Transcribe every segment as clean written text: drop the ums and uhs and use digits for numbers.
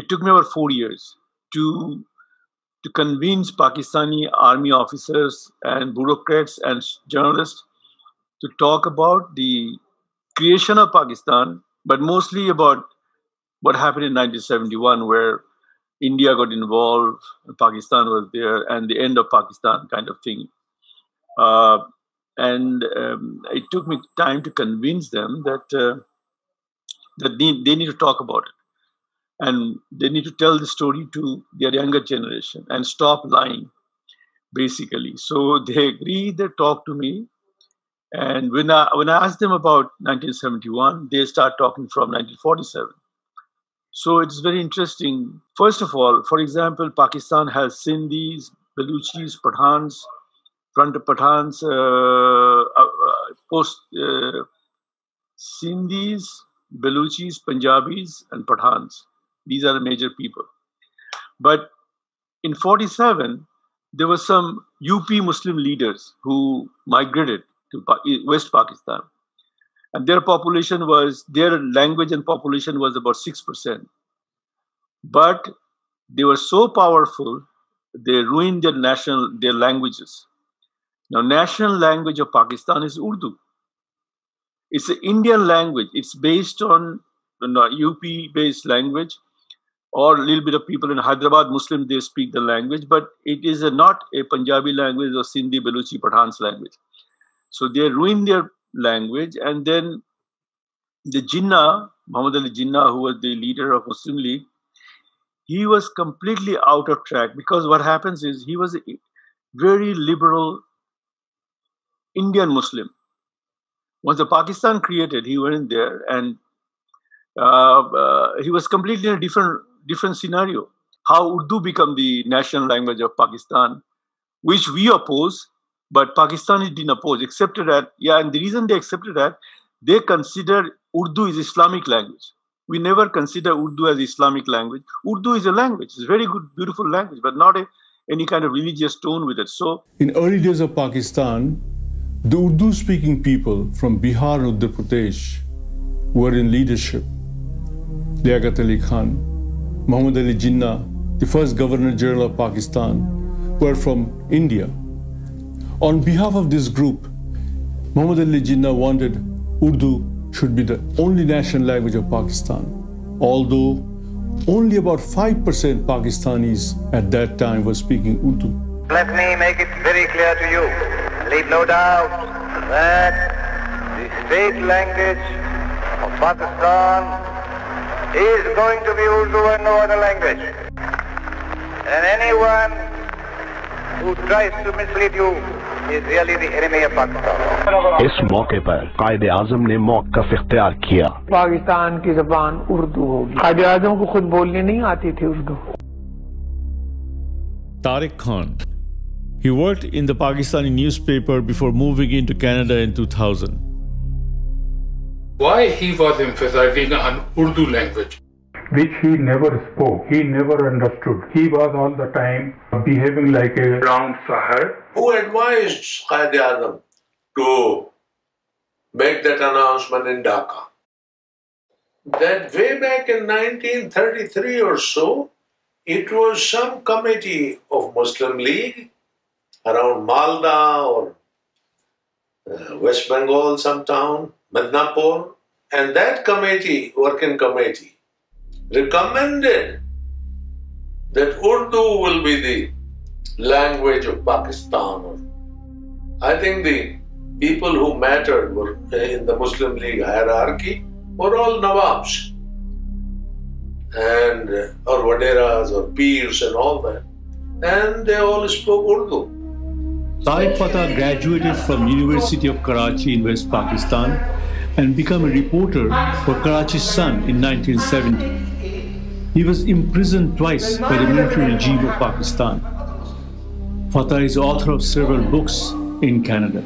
it took me about 4 years to convince Pakistani army officers and bureaucrats and journalists to talk about the creation of Pakistan, but mostly about what happened in 1971, where India got involved, Pakistan was there, and the end of Pakistan kind of thing. Uh, and it took me time to convince them that they need to talk about it. And they need to tell the story to their younger generation and stop lying, basically. So they agreed, they talked to me. And when I asked them about 1971, they start talking from 1947. So it's very interesting. First of all, for example, Pakistan has Sindhis, Baluchis, Pathans, front of Pathans, post Sindhis, Baluchis, Punjabis, and Pathans. These are the major people. But in 47, there were some UP Muslim leaders who migrated to West Pakistan. And their language and population was about 6%. But they were so powerful, they ruined their languages. Now, national language of Pakistan is Urdu. It's an Indian language. It's based on UP-based language, or a little bit of people in Hyderabad, Muslims, they speak the language, but it is not a Punjabi language or Sindhi, Baluchi, Pathans language. So they ruined their language, and then the Jinnah, Muhammad Ali Jinnah, who was the leader of Muslim League, he was completely out of track, because what happens is he was a very liberal Indian Muslim. Once the Pakistan created, he went in there, and he was completely in a different scenario. How Urdu become the national language of Pakistan, which we oppose, but Pakistanis didn't oppose, accepted that. Yeah, and the reason they accepted that, they consider Urdu is Islamic language. We never consider Urdu as Islamic language. Urdu is a language. It's a very good, beautiful language, but not any kind of religious tone with it. So, in early days of Pakistan, the Urdu-speaking people from Bihar and Uttar Pradesh were in leadership. Liaquat Ali Khan, Muhammad Ali Jinnah, the first Governor General of Pakistan, were from India. On behalf of this group, Muhammad Ali Jinnah wanted Urdu should be the only national language of Pakistan, although only about 5% Pakistanis at that time were speaking Urdu. Let me make it very clear to you, leave no doubt that the state language of Pakistan is going to be Urdu and no other language. And anyone who tries to mislead you is really the enemy of Pakistan. इस मौके पर कायदे आजम ने मौक़िफ़ इख्तियार किया। पाकिस्तान की ज़बान उर्दू होगी। कायदे आजम को खुद बोलनी नहीं आती थी Urdu. Tariq Khan. He worked in the Pakistani newspaper before moving into Canada in 2000. Why he was emphasizing on Urdu language? Which he never spoke, he never understood. He was all the time behaving like a round sahar. Who advised Quaid-e-Azam to make that announcement in Dhaka? That way back in 1933 or so, it was some committee of Muslim League around Malda or West Bengal, some town, Midnapur, and that committee, working committee, recommended that Urdu will be the language of Pakistan. I think the people who mattered were in the Muslim League hierarchy were all Nawabs and or Waderas or Peers and all that, and they all spoke Urdu. Tariq Fatah graduated from University of Karachi in West Pakistan and became a reporter for Karachi Sun in 1970. He was imprisoned twice by the military regime of Pakistan. Fatah is author of several books in Canada.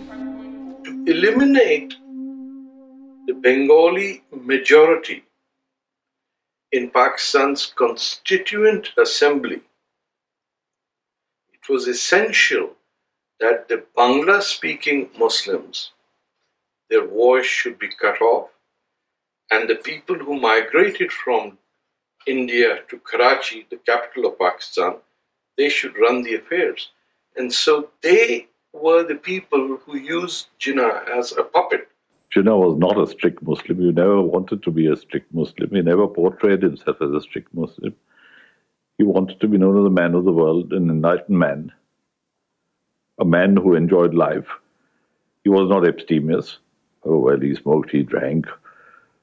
To eliminate the Bengali majority in Pakistan's Constituent Assembly, it was essential that the Bangla-speaking Muslims, their voice should be cut off, and the people who migrated from India to Karachi, the capital of Pakistan, they should run the affairs. And so they were the people who used Jinnah as a puppet. Jinnah was not a strict Muslim. He never wanted to be a strict Muslim. He never portrayed himself as a strict Muslim. He wanted to be known as a man of the world, an enlightened man, a man who enjoyed life. He was not abstemious. Oh, well, he smoked, he drank.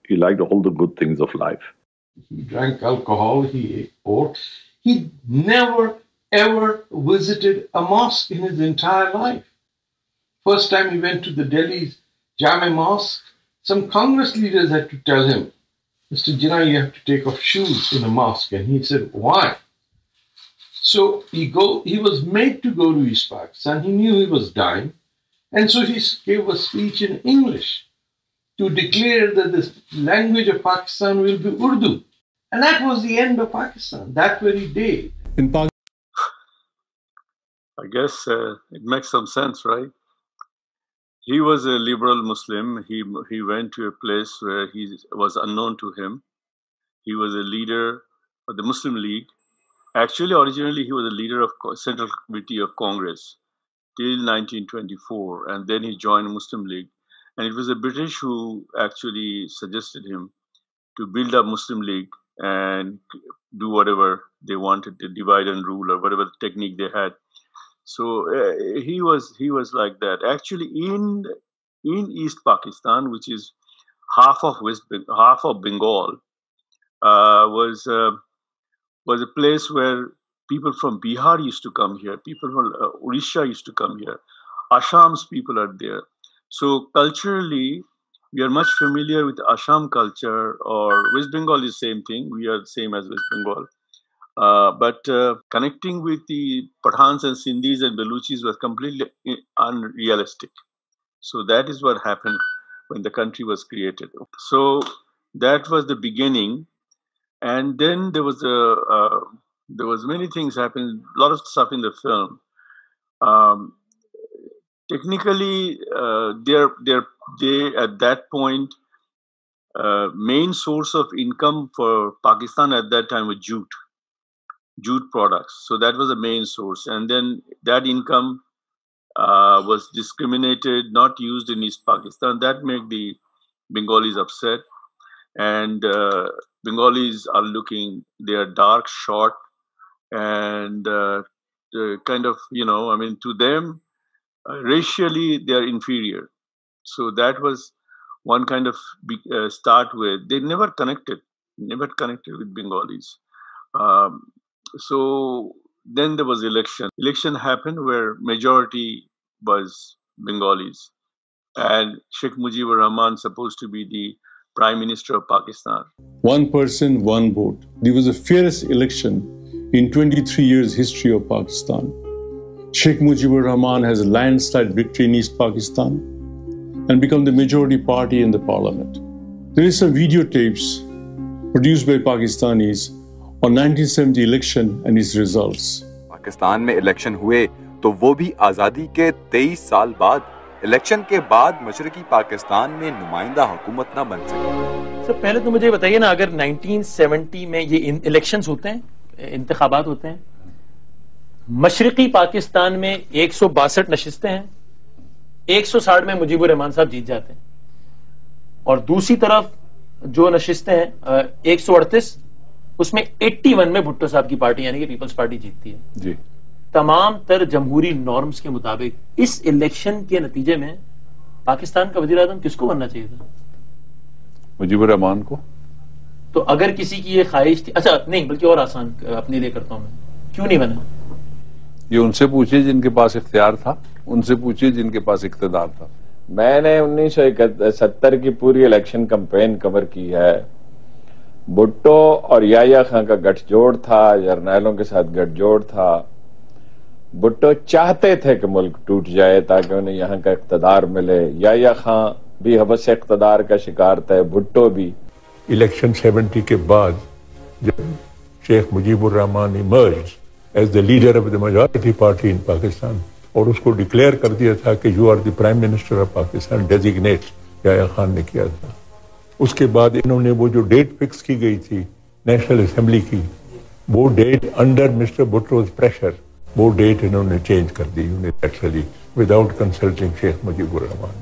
He liked all the good things of life. He drank alcohol, he ate oats. He never, ever visited a mosque in his entire life. First time he went to the Delhi's Jama Mosque, some Congress leaders had to tell him, Mr. Jinnah, you have to take off shoes in a mosque. And he said, why? So he was made to go to East Pakistan. He knew he was dying. And so he gave a speech in English to declare that the language of Pakistan will be Urdu. And that was the end of Pakistan, that very day. I guess it makes some sense, right? He was a liberal Muslim. He went to a place where he was unknown to him. He was a leader of the Muslim League. Actually, originally, he was a leader of Central Committee of Congress till 1924. And then he joined Muslim League. And it was the British who actually suggested him to build up Muslim League and do whatever they wanted, to divide and rule or whatever technique they had. So he was like that. Actually, in East Pakistan, which is half of Bengal, was a place where people from Bihar used to come here. People from Odisha used to come here. Assam's people are there. So culturally, we are much familiar with Assam culture, or West Bengal is the same thing. We are the same as West Bengal. But connecting with the Pathans and Sindhis and Baluchis was completely unrealistic. So that is what happened when the country was created. So that was the beginning. And then there was many things happened, a lot of stuff in the film. Technically, they at that point, main source of income for Pakistan at that time was jute products. So that was the main source. And then that income was discriminated, not used in East Pakistan. That made the Bengalis upset. And Bengalis are they are dark, short, and kind of, to them, racially, they are inferior. So that was one kind of start with. They never connected with Bengalis. So then there was election. Election happened where majority was Bengalis. And Sheikh Mujibur Rahman supposed to be the Prime Minister of Pakistan. One person, one vote. There was the fairest election in 23 years history of Pakistan. Sheikh Mujibur Rahman has a landslide victory in East Pakistan and become the majority party in the parliament. There is some videotapes produced by Pakistanis on 1970 election and its results. Pakistan में election हुए तो वो भी आज़ादी के 23 साल बाद election के बाद मशरकी पाकिस्तान में नुमाइंदा हुकूमत ना बन सके। सर पहले तो मुझे बताइए ना, अगर 1970 में ये इलेक्शंस होते हैं, इंतखाबात होते हैं, मशरकी पाकिस्तान में 162 नशिस्तें हैं, 160 में मुजीबुर रहमान साहब जीत जाते हैं, और दूसरी तरफ जो नशिस्तें हैं 138, उसमें 81 में भुट्टो साहब की पार्टी यानी कि पीपल्स पार्टी जीतती है जी। तमाम तर जमहूरी नॉर्म्स के मुताबिक इस इलेक्शन के नतीजे में पाकिस्तान का वजीर आज़म किसको बनना चाहिए था? मुजीबुर रहमान को। तो अगर किसी की ये ख्वाहिश थी, अच्छा नहीं बल्कि और आसान अपने लिए करता हूं मैं, क्यों नहीं बना? ये उनसे पूछिए जिनके पास इख्तियार था, उनसे पूछिए जिनके पास इख्तिदार था। मैंने 1970 की पूरी इलेक्शन कैंपेन कवर की है। भुट्टो और याया खां का गठजोड़ था, जर्नैलों के साथ गठजोड़ था। भुट्टो चाहते थे कि मुल्क टूट जाए ताकि उन्हें यहाँ का इख्तिदार मिले। याया खां भी हवस इख्तिदार का शिकार था, भुट्टो भी। इलेक्शन 70 के बाद जब Sheikh Mujibur Rahman emerged as the leader of the majority party in Pakistan और उसको डिक्लेयर कर दिया था कि you are the prime minister of Pakistan, designate Yahya Khan ने किया था। उसके बाद इन्होंने वो जो डेट फिक्स की गई थी नेशनल असेंबली की, वो date under mister Bhutto's pressure, वो डेट इन्होंने चेंज कर दी unilaterally without consulting Sheikh Mujibur Rahman.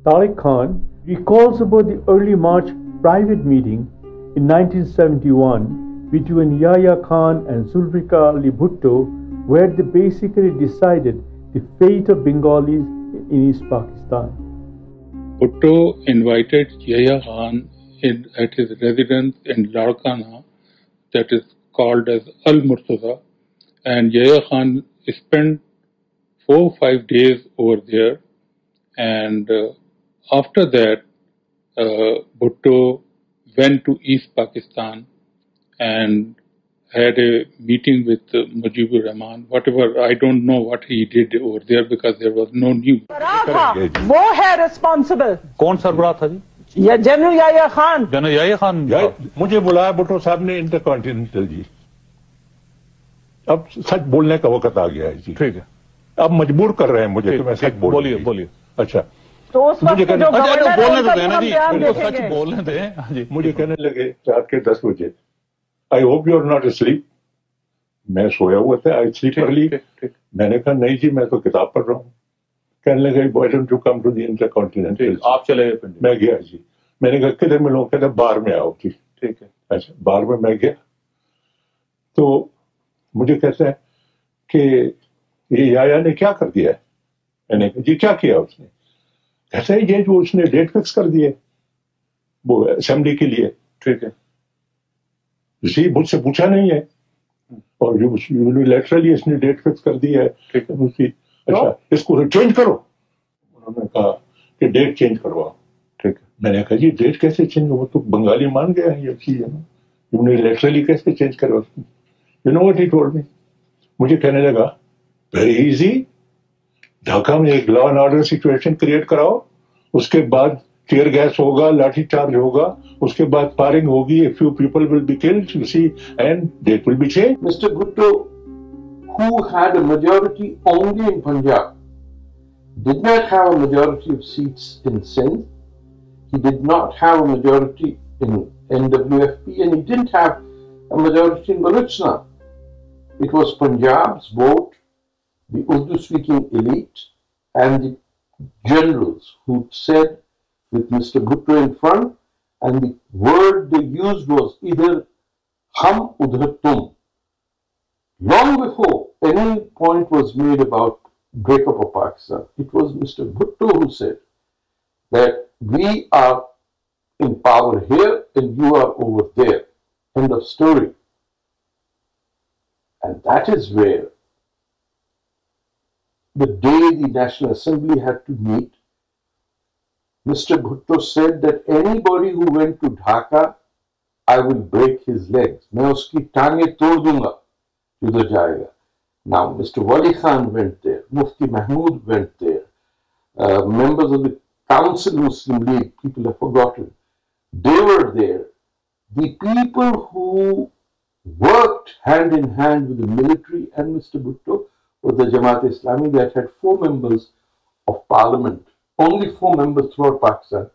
Tariq Khan recalls about the early March private meeting in 1971 between Yahya Khan and Zulfikar Ali Bhutto, where they basically decided the fate of Bengalis in East Pakistan. Bhutto invited Yahya Khan at his residence in Larkana, that is called as Al Murtaza, and Yahya Khan spent 4 or 5 days over there, and after that Bhutto went to East Pakistan and had a meeting with Mujibur Rahman. Whatever, I don't know what he did over there because there was no news. वो है responsible. कौन सरबराह था जी? या general Yahya Khan. General Yahya Khan मुझे बुलाया भुट्टो साहब ने intercontinental जी. अब सच बोलने का वक्त आ गया है जी. ठीक है. अब मजबूर कर रहे हैं मुझे कि मैं सच बोलूं. बोलिए. अच्छा, तो उस वक्त जो बोलने तो देना जी, सच बोलने दें. मुझे कहने लगे रात के 10 बजे, I hope you are not asleep. मैं सोया हुआ था, आई स्लीप अर्ली. मैंने कहा नहीं जी, मैं तो किताब पढ़ रहा हूँ. कहने लगे why don't you come to the InterContinental. आप चले गए. मैं गया जी. मैंने कहा किधर मिलूं? कहते बार में आओ जी. ठीक है. अच्छा, बार में मैं गया तो मुझे कहते हैं कि ये याया ने क्या कर दिया है. मैंने कहा जी क्या किया उसने. कहते हैं ये जो उसने डेट फिक्स कर दी है वो असेंबली के लिए. ठीक है. इसी मुझसे पूछा नहीं है और यूनिलैटरली इसने डेट फिक्स कर दी है. ठीक है. उसकी अच्छा इसको चेंज करो. उन्होंने कहा कि डेट चेंज करवाओ. ठीक है. मैंने कहा जी डेट कैसे चेंज हो, तो बंगाली मान गया है ये चीज है ना, यूनिलैटरली कैसे चेंज करवा. You know what he told me. मुझे कहने लगा वेरी इजी, ढाका में एक law and order situation create कराओ, उसके बाद टीयर गैस होगा, लाठी चार्ज होगा, उसके बाद फायरिंग होगी, a few people will be killed, you see, and date will be changed. Mr. Bhutto, who had a majority only in Punjab, did not have a majority of seats in Sindh. He did not have a majority in NWFP, and he didn't have a majority in Balochistan. It was Punjab's vote, the Urdu-speaking elite, and the generals who said, with Mr. Bhutto in front, and the word they used was either hum udhar tum. Long before any point was made about breakup of Pakistan, it was Mr. Bhutto who said that we are in power here and you are over there. End of story. And that is where the day the National Assembly had to meet, Mr. Bhutto said that anybody who went to Dhaka, I will break his legs. मैं उसकी टांगे तोड़ दूंगा उधर जाएगा. Now, Mr. Wali Khan went there. Mufti Mahmood went there. Members of the Council Muslim League, people have forgotten, they were there. The people who worked hand in hand with the military and Mr. Bhutto was the Jamaat-e-Islami that had 4 members of parliament. Only 4 members throughout Pakistan.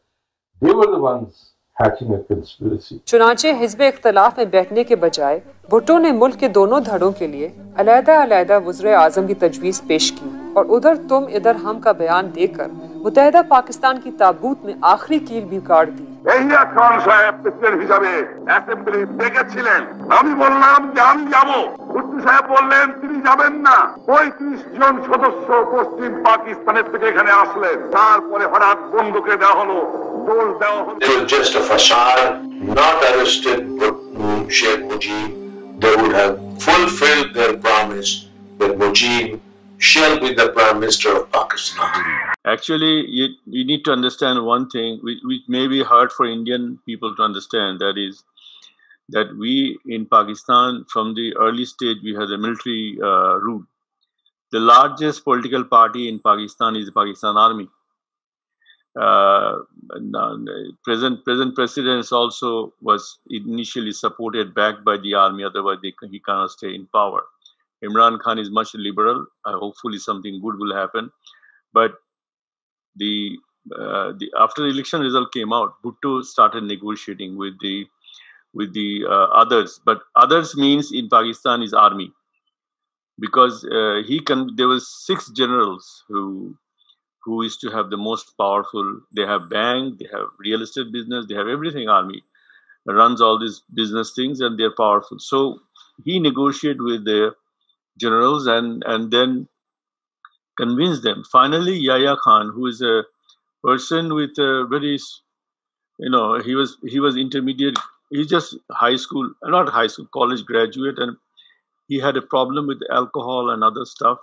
They were the ones hatching a conspiracy. चुनाचे हिज़्ब इख्तलाफ में बैठने के बजाय भुट्टो ने मुल्क के दोनों धड़ों के लिए अलहदा-अलहदा वज़ीर आज़म की तजवीज़ पेश की और उधर तुम इधर हम का बयान देकर मुत्तहिदा पाकिस्तान की ताबूत में आखिरी कील भी गाड़ दी। याह्या खान साहेब प्रेसिडेंट হিসাবে অ্যাসেম্বলি ডেকেছিলেন, আমি বললাম যে আমি যাব। ভুট্টো সাহেব বললেন তিনি যাবেন না। 35 জন সদস্য পশ্চিম পাকিস্তানের থেকে এখানে আসলেন, তারপরে হঠাৎ বন্দুকে দেওয়া হলো, দোল দেওয়া হলো। It was just a facade, not arrested Sheikh Mujib. They would have fulfilled their promise that Mujib shall be the Prime Minister of Pakistan. Actually, you need to understand one thing, which may be hard for Indian people to understand. That is, that we in Pakistan, from the early stage, we had a military rule. The largest political party in Pakistan is the Pakistan Army. Present president also was initially supported, backed by the army. Otherwise, he cannot stay in power. Imran Khan is much liberal. Hopefully, something good will happen. But after the election result came out, Bhutto started negotiating with the the others. But others means in Pakistan is army, because there was 6 generals who used to have the most powerful. They have bank, they have real estate business, they have everything. Army runs all these business things, and they're powerful. So he negotiated with the generals and then convinced them. Finally, Yahya Khan, who is a person with a very, he was intermediate. He's just college graduate, and he had a problem with alcohol and other stuff.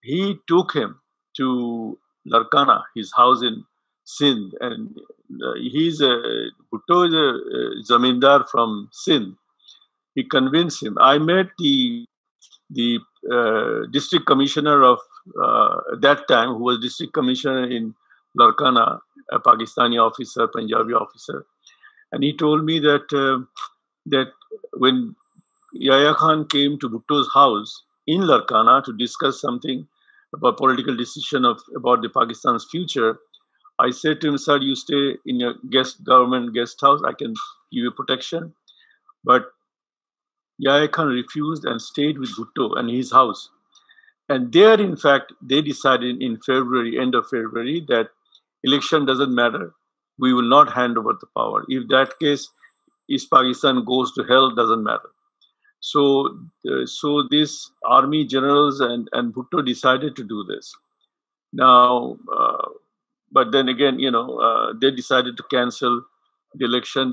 He took him to Larkana, his house in Sindh, and Bhutto is a zamindar from Sindh. He convinced him. I met the district commissioner of that time, who was district commissioner in Larkana, a Pakistani officer, Punjabi officer, and he told me that that when Yahya Khan came to Bhutto's house in Larkana to discuss something about political decision about the Pakistan's future, I said to him, "Sir, you stay in your government guest house. I can give you protection." But Yahya Khan refused and stayed with Bhutto and his house. And there, in fact, they decided in February, end of February, that election doesn't matter. We will not hand over the power. If that case, East Pakistan goes to hell, doesn't matter. So these army generals and Bhutto decided to do this. Now, but then again, they decided to cancel the election.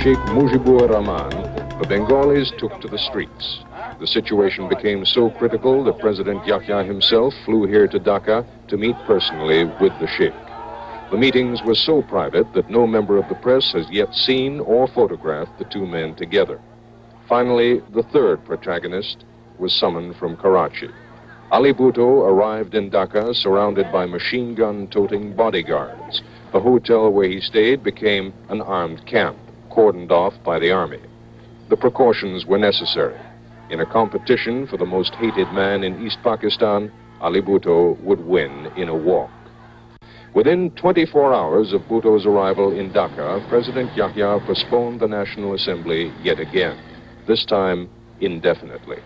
Sheikh Mujibur Rahman, the Bengalis took to the streets. The situation became so critical that President Yahya himself flew here to Dhaka to meet personally with the Sheikh. The meetings were so private that no member of the press has yet seen or photographed the two men together. Finally, the third protagonist was summoned from Karachi. Ali Bhutto arrived in Dhaka surrounded by machine gun-toting bodyguards. The hotel where he stayed became an armed camp, cordoned off by the army. The precautions were necessary. In a competition for the most hated man in East Pakistan, Ali Bhutto would win in a walk. Within 24 hours of Bhutto's arrival in Dhaka, President Yahya postponed the National Assembly yet again, this time indefinitely.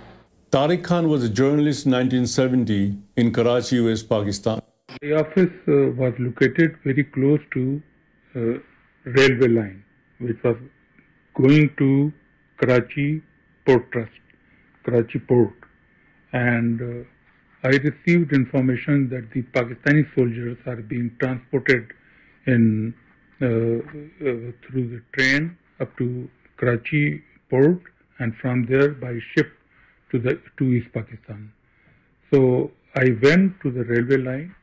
Tariq Khan was a journalist in 1970 in Karachi, West Pakistan. The office was located very close to railway line, which was going to Karachi Port Trust, Karachi Port. And I received information that the Pakistani soldiers are being transported in through the train up to Karachi Port, and from there by ship to East Pakistan. So I went to the railway line,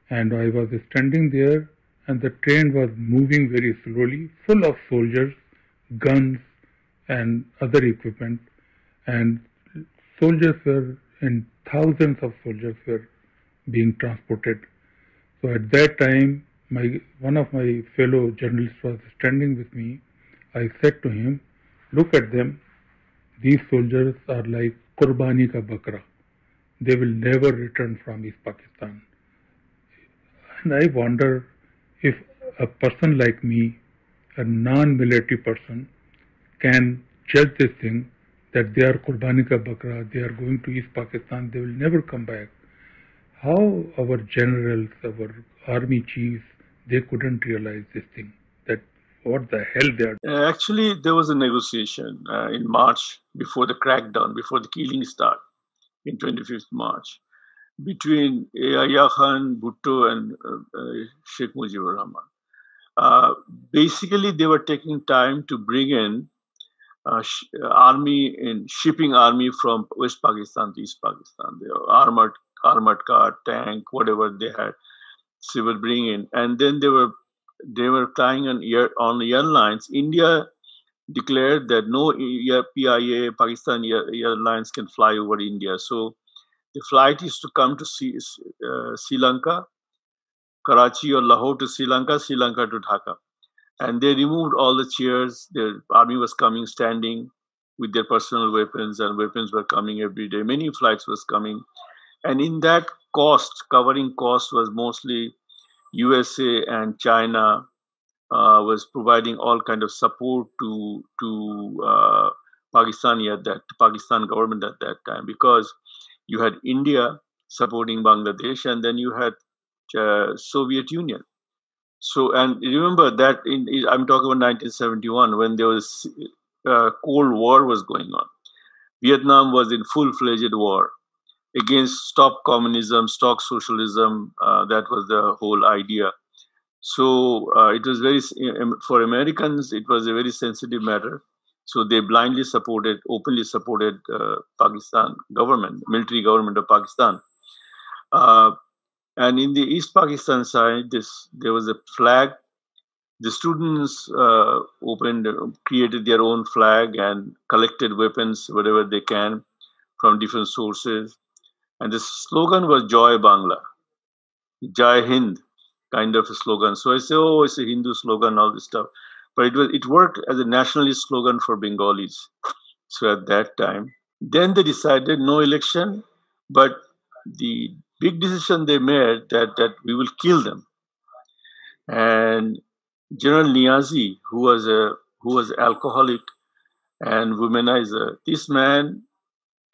and I was standing there, and the train was moving very slowly, full of soldiers, guns, and other equipment. And soldiers were, and thousands of soldiers were being transported. So at that time, one of my fellow journalists was standing with me. I said to him, "Look at them. These soldiers are like Qurbani ka Bakra. They will never return from East Pakistan." And I wonder if a person like me, a non-military person, can judge this thing, that they are Qurbani ka Bakra, they are going to East Pakistan, they will never come back. How our generals, our army chiefs, they couldn't realize this thing, that what the hell they are. Actually, there was a negotiation in March, before the crackdown, before the killing start, in 25th March, between Yahya Khan, Bhutto, and Sheikh Mujibur Rahman. Basically, they were taking time to bring in shipping army from West Pakistan to East Pakistan. They were armored car, tank, whatever they had, they were bringing in, and then they were tying on airlines. India declared that no PIA, Pakistan Airlines, can fly over India. So the flight is to come to Sri Lanka, Karachi or Lahore to Sri Lanka to Dhaka. And they removed all the chairs. The army was coming, standing with their personal weapons, and weapons were coming every day. Many flights was coming. And in that covering cost was mostly USA and China was providing all kind of support to Pakistan government at that time, because you had India supporting Bangladesh, and then you had Soviet Union. So, and remember that I'm talking about 1971, when there was Cold War was going on. Vietnam was in full-fledged war against stop communism, stop socialism. That was the whole idea. So it was for Americans, it was a very sensitive matter. So they openly supported Pakistan government, military government of Pakistan. And in the East Pakistan side, there was a flag. The students created their own flag and collected weapons, whatever they can, from different sources. And the slogan was Joy Bangla, Jai Hind, kind of a slogan. So I say, oh, it's a Hindu slogan, all this stuff. But it worked as a nationalist slogan for Bengalis. So at that time, then they decided no election, but the big decision they made that we will kill them. And General Niazi, who was alcoholic and womanizer, this man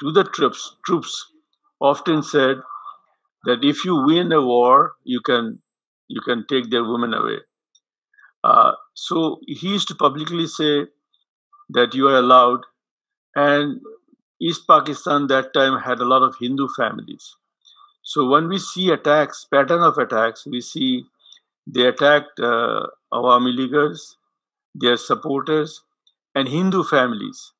to the troops often said that if you win a war, you can take their women away. So he used to publicly say that you are allowed. And East Pakistan that time had a lot of Hindu families. So when we see pattern of attacks, we see they attacked Awami Leaguers, their supporters, and Hindu families.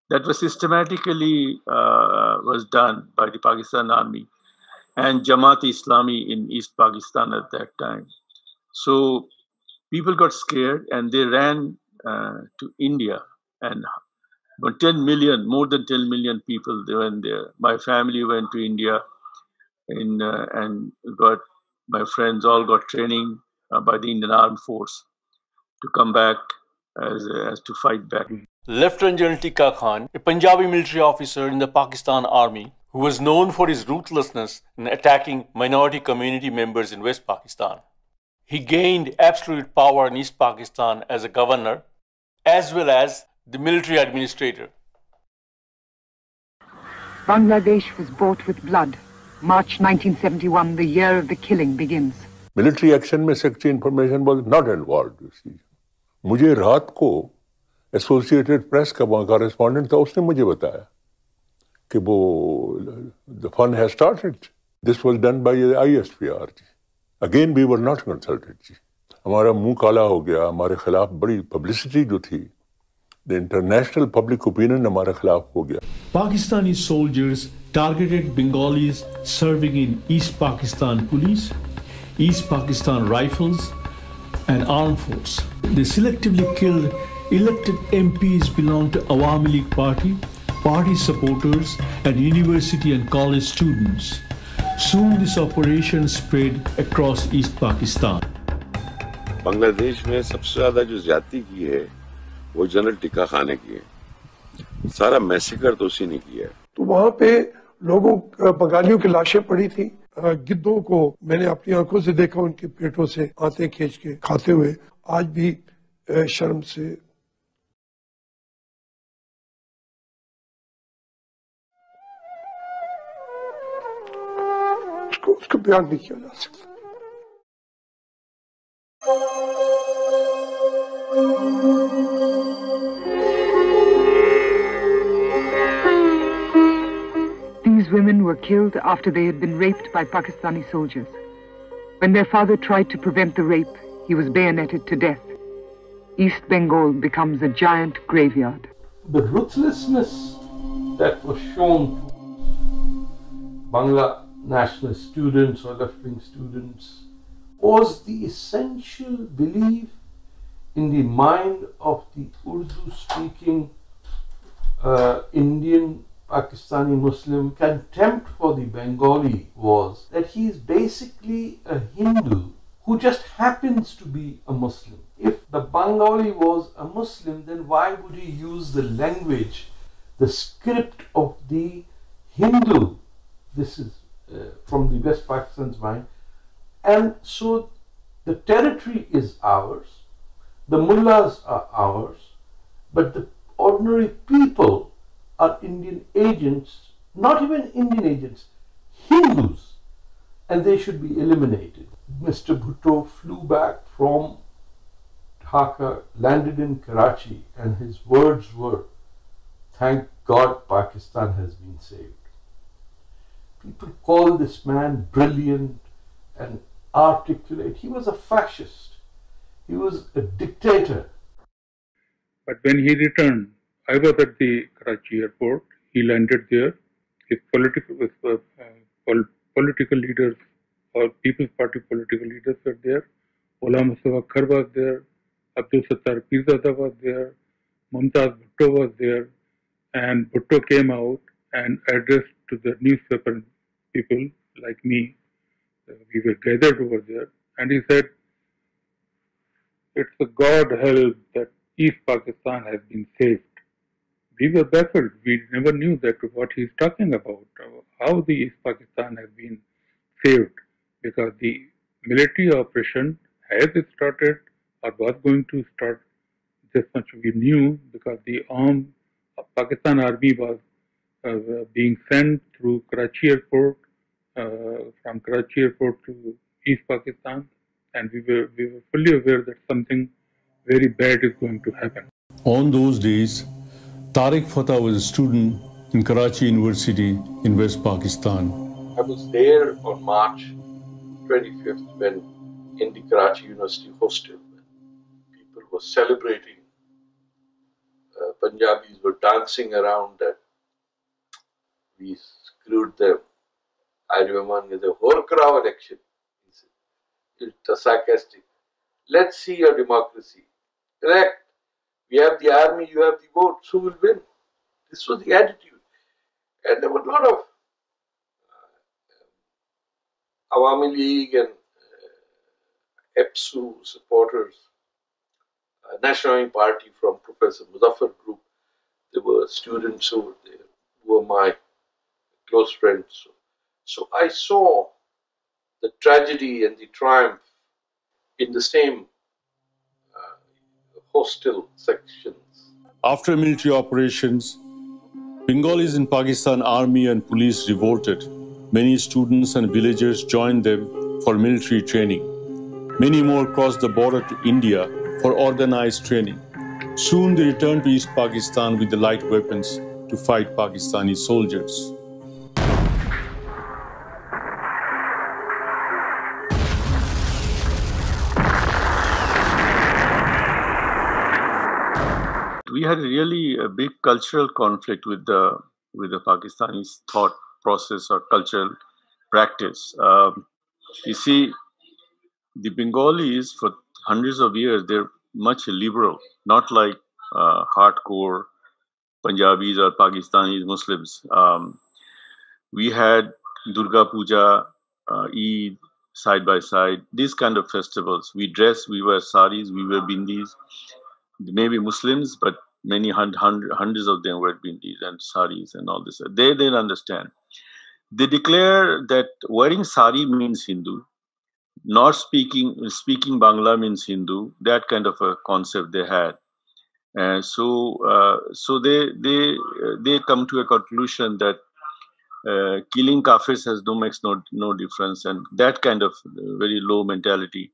That was systematically was done by the Pakistan Army and Jamaat-e-Islami in East Pakistan at that time. So people got scared and they ran to India, and more than 10 million people, they went there. My family went to India and my friends all got training by the Indian Armed Force to come back as to fight back. Lieutenant General Tika Khan, a Punjabi military officer in the Pakistan Army, who was known for his ruthlessness in attacking minority community members in West Pakistan. He gained absolute power in East Pakistan as a governor, as well as the military administrator. Bangladesh was bought with blood. March 1971, the year of the killing begins. Military action में secretary information was not involved, you see. मुझे रात को Associated Press का वहाँ correspondent था, उसने मुझे बताया कि the fun has started. This was done by the ISPR. Again, we were not consulted. हमारा मुंह काला हो गया, हमारे खिलाफ बड़ी publicity जो थी. The international public opinion हमारे खिलाफ हो गया. Pakistani soldiers targeted Bengalis serving in East Pakistan Police, East Pakistan Rifles, and Armed Force. They selectively killed elected MPs belonging to Awami League party supporters, and university and college students. Soon this operation spread across East Pakistan. Bangladesh में सबसे ज्यादा जो ज्यादती की है वो general tikka Khan ने की है. सारा मैसेकर तो उसी ने किया है. तो वहाँ पे लोगों बंगालियों की लाशें पड़ी थी. गिद्धों को मैंने अपनी आंखों से देखा, उनके पेटों से आंतें खींच के खाते हुए. आज भी शर्म से उसको बयान नहीं किया जा सकता. These women were killed after they had been raped by Pakistani soldiers. When their father tried to prevent the rape, he was bayoneted to death. East Bengal becomes a giant graveyard. The ruthlessness that was shown to Bangla nationalist students or left-wing students was the essential belief in the mind of the Urdu-speaking Indian Pakistani Muslim, contempt for the Bengali was that he is basically a Hindu who just happens to be a Muslim. If the Bengali was a Muslim, then why would he use the language, the script of the Hindu? This is from the West Pakistan's mind. And so the territory is ours, the mullahs are ours, but the ordinary people are Indian agents, not even Indian agents, Hindus, and they should be eliminated. Mr. Bhutto flew back from Dhaka, landed in Karachi, and his words were, "Thank God Pakistan has been saved." People call this man brilliant and articulate. He was a fascist. He was a dictator. But when he returned, I was at the Karachi airport. He landed there. His political leaders or People's Party political leaders were there. Ghulam Mustafa Kar was there. Abdul Sattar Pirzada was there. Mumtaz Bhutto was there. And Bhutto came out and addressed to the newspaper people like me. We were gathered over there. And he said, "It's a God help that East Pakistan has been saved." We were baffled. We never knew that what he's talking about, how the East Pakistan has been saved, because the military operation has started or was going to start. This much we knew because the armed Pakistan army was being sent through Karachi airport, from Karachi airport to East Pakistan, and we were fully aware that something very bad is going to happen. On those days, Tariq Fatah was a student in Karachi University in West Pakistan. I was there on March 25th when in the Karachi University hostel, people were celebrating. Punjabis were dancing around that we screwed them. I remember the Horkrao election. It was sarcastic. Let's see your democracy. Correct. We have the army, you have the votes. Who will win? This was the attitude. And there were a lot of Awami League and EPSU supporters, National Party from Professor Muzaffar Group. There were students who were there, who were my close friends. So I saw the tragedy and the triumph in the same hostel sections. After military operations, Bengalis in Pakistan Army and police revolted. Many students and villagers joined them for military training. Many more crossed the border to India for organized training. Soon they returned to East Pakistan with the light weapons to fight Pakistani soldiers. We had really a big cultural conflict with the Pakistani thought process or cultural practice. You see, the Bengalis for hundreds of years, they're much liberal, not like hardcore Punjabis or Pakistanis, Muslims. We had Durga Puja, Eid, side by side, these kind of festivals. We wear saris, we wear bindis. Maybe Muslims, but many hundreds of them wear bindis and saris and all this. They didn't understand. They declare that wearing sari means Hindu, not speaking Bangla means Hindu. That kind of a concept they had, and so they come to a conclusion that killing kafirs makes no difference, and that kind of very low mentality.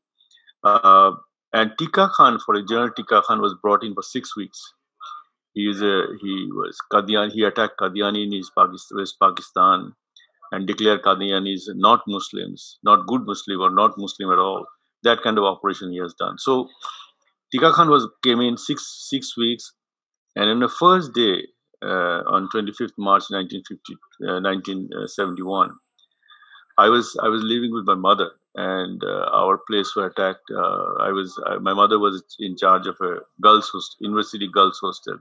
And Tika Khan, General Tika Khan was brought in for 6 weeks. He was Qadiani. He attacked Qadiani in West Pakistan and declared Qadianis not Muslims, not good Muslim or not Muslim at all. That kind of operation he has done. So Tika Khan came in 6 weeks, and on the first day, on 25th March 1971, I was living with my mother, and our place were attacked. My mother was in charge of a university girls hostel.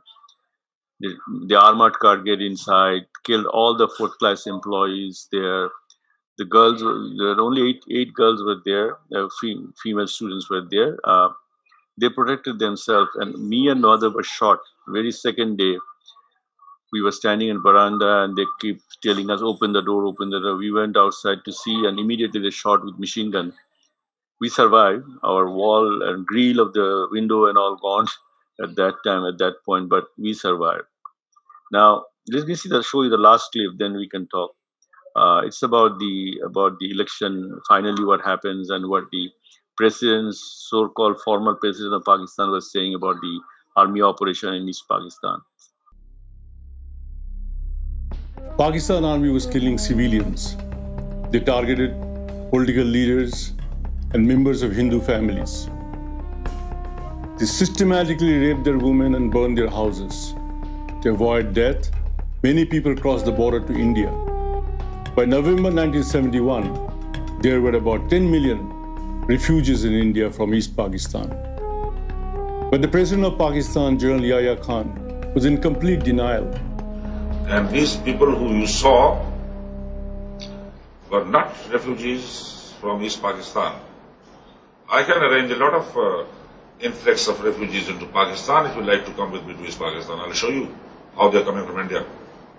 The armored car get inside, killed all the fourth class employees there. The girls, there were only eight girls were there. Female students were there. They protected themselves, and me and mother were shot. Very second day, we were standing in veranda, and they keep telling us, "Open the door, open the door." We went outside to see, and immediately they shot with machine gun. We survived. Our wall and grill of the window and all gone at that point, but we survived. Now, let me show you the last clip, then we can talk. It's about the election, finally what happens, and what the president's so-called former president of Pakistan was saying about the army operation in East Pakistan. Pakistan Army was killing civilians. They targeted political leaders and members of Hindu families. They systematically raped their women and burned their houses. To avoid death, many people crossed the border to India. By November 1971, there were about 10 million refugees in India from East Pakistan. But the President of Pakistan, General Yahya Khan, was in complete denial. And these people who you saw were not refugees from East Pakistan. I can arrange a lot of influx of refugees into Pakistan if you like to come with me to East Pakistan. I'll show you how they're coming from India.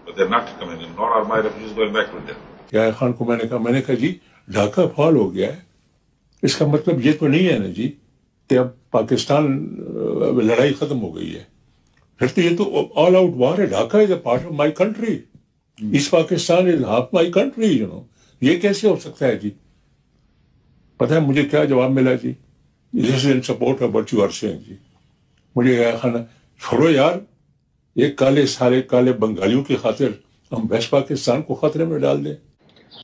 But they're not coming in, nor are my refugees going back to India. Yahya Khan को मैंने कहा जी Dhaka fall हो गया है, इसका मतलब ये तो नहीं है ना जी कि अब पाकिस्तान लड़ाई खत्म हो गई है, फिर तो ये तो ऑल आउट वार है. Dhaka is a part of my country, east Pakistan is half my country, you know. ये कैसे हो सकता है जी? पता है मुझे क्या जवाब मिला जी? This is in support of what you are saying जी. मुझे याह्या खान छोड़ो यार, एक सारे काले बंगालियों की खातिर हम वेस्ट पाकिस्तान को खतरे में डाल दें.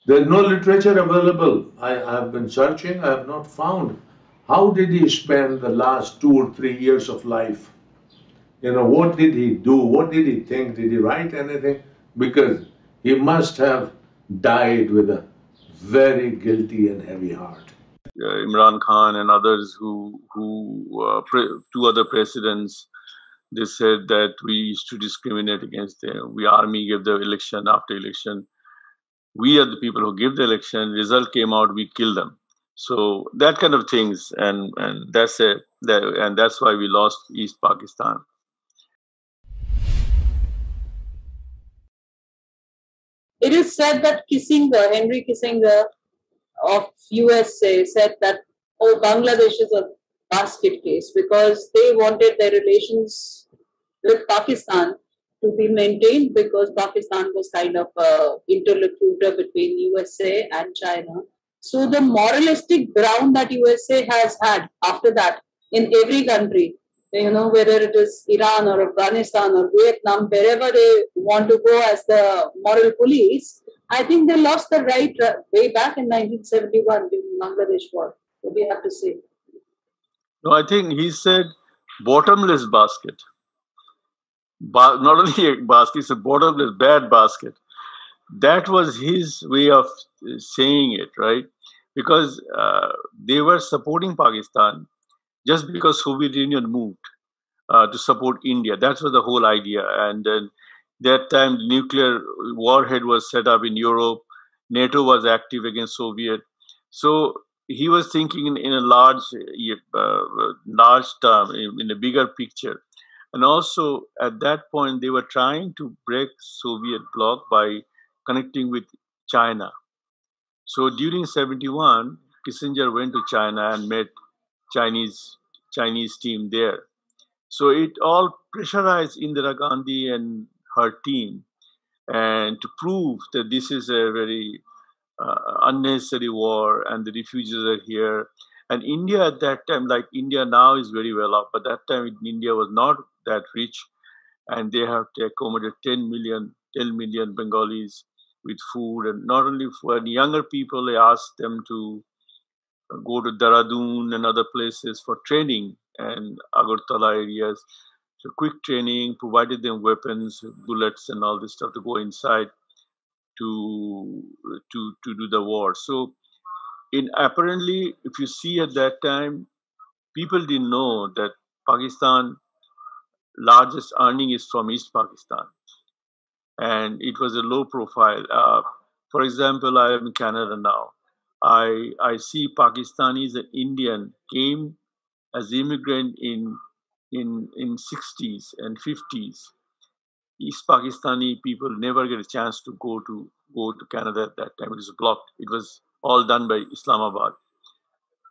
There is no literature available. I have been searching, I have not found. How did he spend the last 2 or 3 years of life? You know, what did he do? What did he think? Did he write anything? Because he must have died with a very guilty and heavy heart. Imran Khan and others two other presidents, they said that we used to discriminate against them. We army gave the election after election. We are the people who give the election. Result came out, we kill them. So that kind of things, and that's it. And that's why we lost East Pakistan. It is said that Kissinger, Henry Kissinger of USA, said that Bangladesh is a basket case because they wanted their relations with Pakistan to be maintained because Pakistan was kind of an interlocutor between USA and China. So the moralistic ground that USA has had after that in every country, you know, whether it is Iran or Afghanistan or Vietnam, wherever they want to go as the moral police, I think they lost the right way back in 1971 during the Bangladesh war. What do you have to say? No, I think he said bottomless basket. Not only a basket, it's a bottomless bad basket. That was his way of saying it, right? Because they were supporting Pakistan just because Soviet Union moved to support India. That was the whole idea. And then that time, the nuclear warhead was set up in Europe. NATO was active against Soviet. So he was thinking in a large term, in a bigger picture. And also, at that point, they were trying to break Soviet bloc by connecting with China. So during 71, Kissinger went to China and met Chinese team there. So it all pressurized Indira Gandhi and her team, and to prove that this is a very unnecessary war and the refugees are here. And India at that time, like India now, is very well off, but that time India was not that rich, and they have to accommodate 10 million Bengalis with food, and not only for younger people, they asked them to go to Dehradun and other places for training and Agartala areas. So quick training, provided them weapons, bullets, and all this stuff to go inside to do the war. So apparently, if you see at that time, people didn't know that Pakistan largest earning is from East Pakistan, and it was a low profile. For example, I am in Canada now. I see Pakistanis and Indian came as immigrant in 60s and 50s. East Pakistani people never get a chance to go to Canada at that time. It was blocked. It was all done by Islamabad.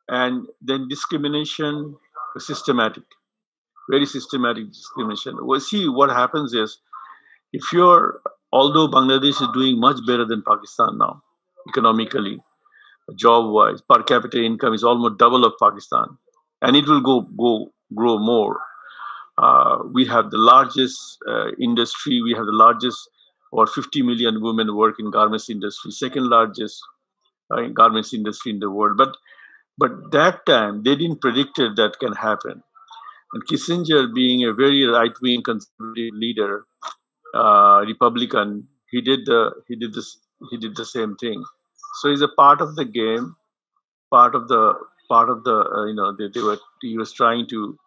And then discrimination was systematic, very systematic discrimination. Well, see, what happens is, although Bangladesh is doing much better than Pakistan now, economically, job-wise, per capita income is almost double of Pakistan, and it will grow more. We have the largest industry. We have the largest, or 50 million women work in garments industry, second largest garments industry in the world. But that time they didn't predict that can happen. And Kissinger, being a very right-wing conservative leader, Republican, he did the same thing. So he's a part of the game, part of the he was trying to,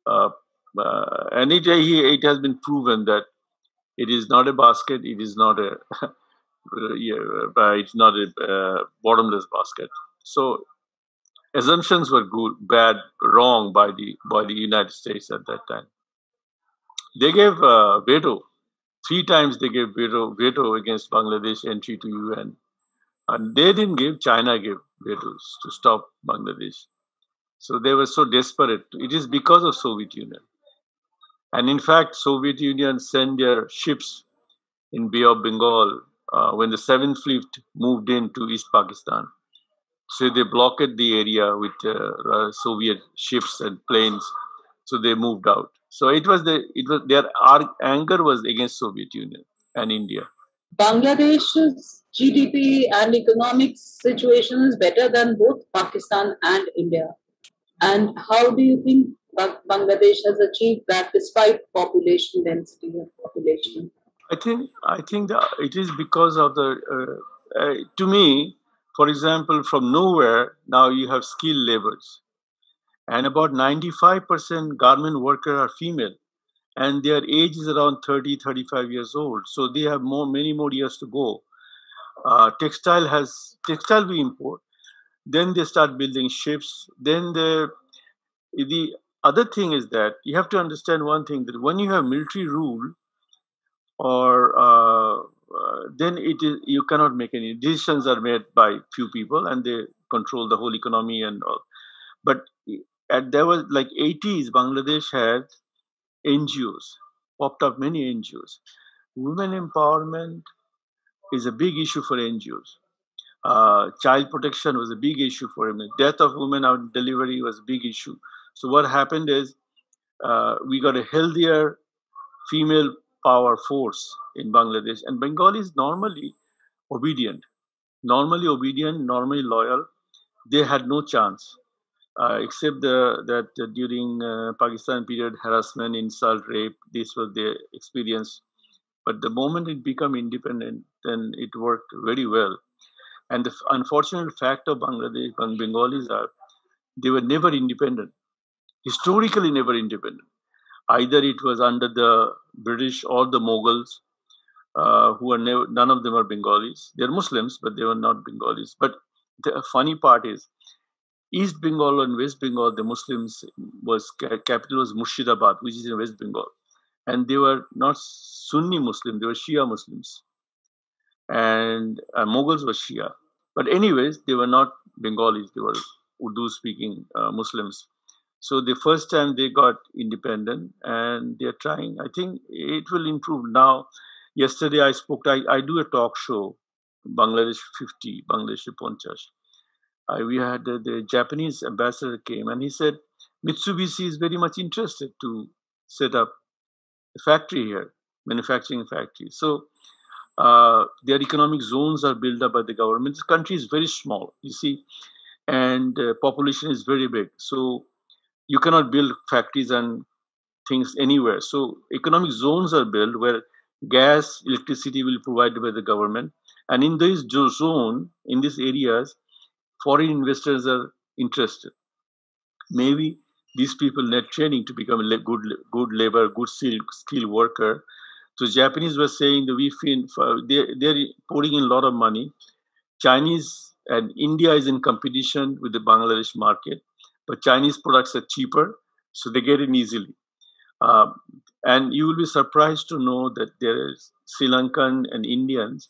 and it has been proven that it is not a basket, it is not a it's not a bottomless basket. So assumptions were good, bad, wrong by the United States at that time. They gave veto. 3 times they gave veto against Bangladesh entry to UN. And they didn't give, China gave vetoes to stop Bangladesh. So they were so desperate. It is because of Soviet Union. And in fact, Soviet Union sent their ships in Bay of Bengal when the 7th Fleet moved into East Pakistan. So they blockaded the area with Soviet ships and planes. So they moved out. So their anger was against Soviet Union and India. Bangladesh's GDP and economic situation is better than both Pakistan and India. And how do you think Bangladesh has achieved that despite population density and population? I think that it is because of to me, for example, from nowhere, now you have skilled laborers. And about 95% garment workers are female. And their age is around 30, 35 years old. So they have many more years to go. Textile we import. Then they start building ships. Then the other thing is that you have to understand one thing, that when you have military rule, or then you cannot make any decisions are made by few people and they control the whole economy and all. But there was like 80s, Bangladesh had NGOs, popped up many NGOs. Women empowerment is a big issue for NGOs. Child protection was a big issue for women. Death of women out delivery was a big issue. So what happened is we got a healthier female power force in Bangladesh. And Bengali is normally obedient, normally loyal. They had no chance. Except that during Pakistan period, harassment, insult, rape, this was their experience. But the moment it became independent, then it worked very well. And the unfortunate fact of Bangladesh, Bengalis are, they were never independent, historically never independent. Either it was under the British or the Mughals, who are none of them are Bengalis. They're Muslims, but they were not Bengalis. But the funny part is, East Bengal and West Bengal, the Muslims capital was Murshidabad, which is in West Bengal. And they were not Sunni Muslim, they were Shia Muslims. And Mughals were Shia. But anyways, they were not Bengalis, they were Urdu-speaking Muslims. So the first time they got independent and they're trying, I think it will improve now. Yesterday I spoke, I do a talk show, Bangladesh 50, Bangladesh 50. We had the Japanese ambassador came and he said, Mitsubishi is very much interested to set up a factory here, manufacturing factory. So their economic zones are built up by the government. The country is very small, you see, and population is very big. So you cannot build factories and things anywhere. So economic zones are built where gas, electricity will be provided by the government. And in this zone, in these areas, foreign investors are interested. Maybe these people need training to become a good labor, good skilled worker. So Japanese were saying that they're pouring in a lot of money. Chinese and India is in competition with the Bangladesh market, but Chinese products are cheaper, so they get in easily. And you will be surprised to know that there is Sri Lankan and Indians.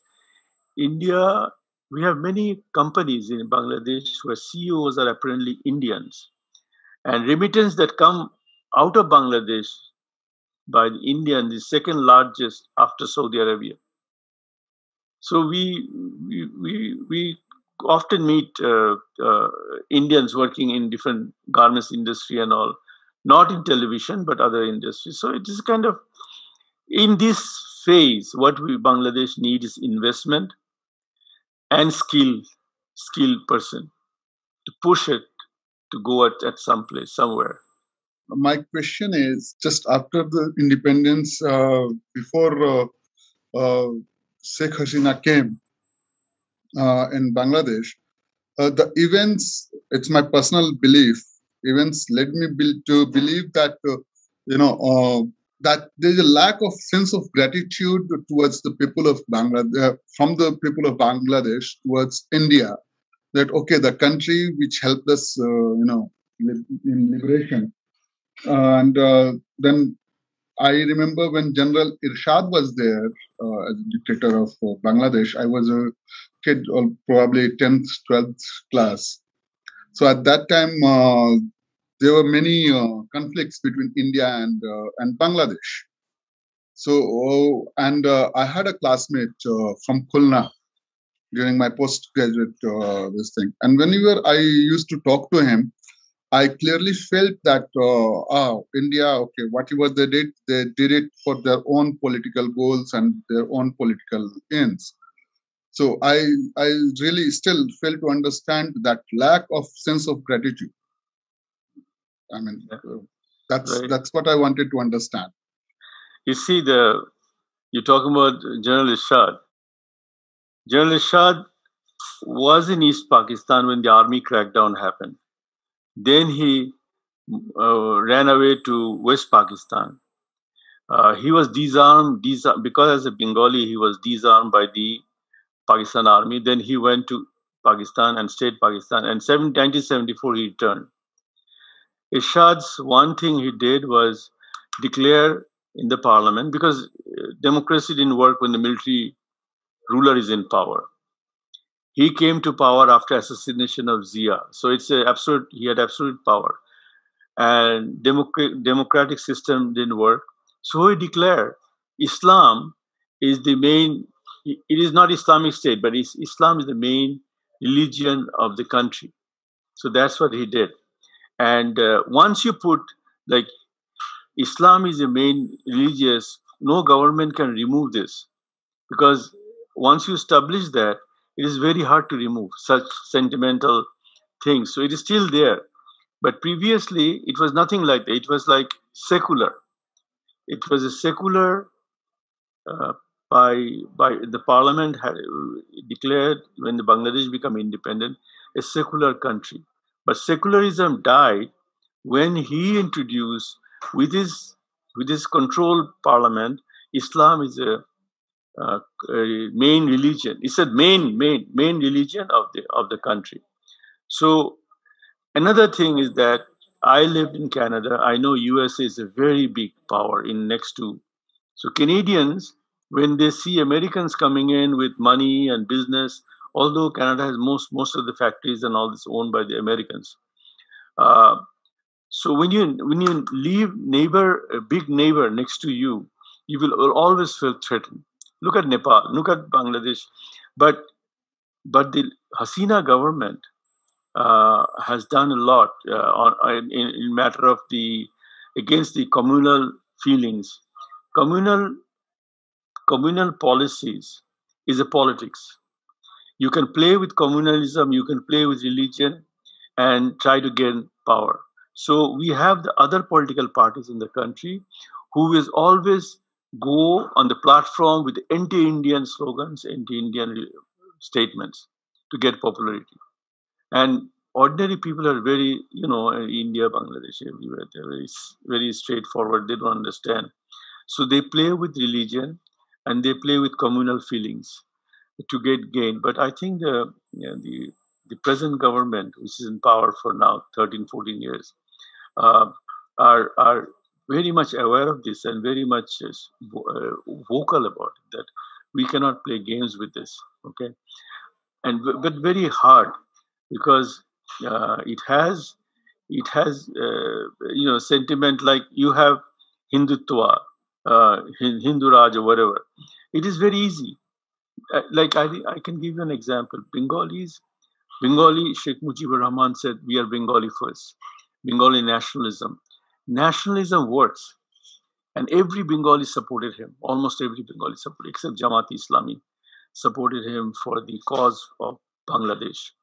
India, we have many companies in Bangladesh where CEOs are apparently Indians. And remittance that come out of Bangladesh by the Indians is second largest after Saudi Arabia. So we often meet Indians working in different garments industry and all, not in television, but other industries. So it is kind of, in this phase, what Bangladesh need is investment and skilled person to push it to go at some place, somewhere. My question is, just after the independence, before Sheikh Hasina came in Bangladesh, the events, it's my personal belief, events led me to believe that, that there's a lack of sense of gratitude towards the people of Bangladesh, from the people of Bangladesh towards India. That, okay, the country which helped us, in liberation. And then I remember when General Irshad was there as dictator of Bangladesh, I was a kid, or probably 10th, 12th class. So at that time, there were many conflicts between India and Bangladesh. So, I had a classmate from Khulna during my postgraduate this thing. And whenever I used to talk to him, I clearly felt that, India, okay, whatever they did it for their own political goals and their own political ends. So I really still fail to understand that lack of sense of gratitude. I mean, that's what I wanted to understand. You see, you're talking about General Irshad. General Irshad was in East Pakistan when the army crackdown happened. Then he ran away to West Pakistan. He was disarmed because as a Bengali, he was disarmed by the Pakistan army. Then he went to Pakistan and stayed Pakistan. And 1974, he returned. Irshad's one thing he did was declare in the parliament, because democracy didn't work when the military ruler is in power. He came to power after assassination of Zia. So it's he had absolute power. And democratic system didn't work. So he declared Islam is the main, it is not Islamic State, but Islam is the main religion of the country. So that's what he did. And once you put, like, Islam is the main religious, no government can remove this. Because once you establish that, it is very hard to remove such sentimental things. So it is still there. But previously, it was nothing like that. It was like secular. It was a secular, by the parliament had declared, when the Bangladesh became independent, a secular country. But secularism died when he introduced, with his controlled parliament, Islam is a main religion. It's a main religion of the country. So another thing is that I lived in Canada. I know USA is a very big power in next to. So Canadians, when they see Americans coming in with money and business, although Canada has most of the factories and all this owned by the Americans. So when you leave a big neighbor next to you, you will always feel threatened. Look at Nepal, look at Bangladesh, but the Hasina government has done a lot in matter of against the communal feelings. Communal policies is a politics. You can play with communalism, you can play with religion, and try to gain power. So we have the other political parties in the country who is always go on the platform with anti-Indian slogans, anti-Indian statements to get popularity. And ordinary people are very, India, Bangladesh, everywhere, they're very straightforward. They don't understand. So they play with religion and they play with communal feelings to get gain. But I think the present government, which is in power for now 13, 14 years, uh, are very much aware of this and very much vocal about it, that we cannot play games with this. Okay, but very hard, because it has sentiment like you have Hindutva, Hindu Raj or whatever. It is very easy. Like I can give you an example. Bengali Sheikh Mujibur Rahman said, we are Bengali first. Bengali nationalism. Nationalism works. And every Bengali supported him. Almost every Bengali supported, except Jamaat Islami, supported him for the cause of Bangladesh.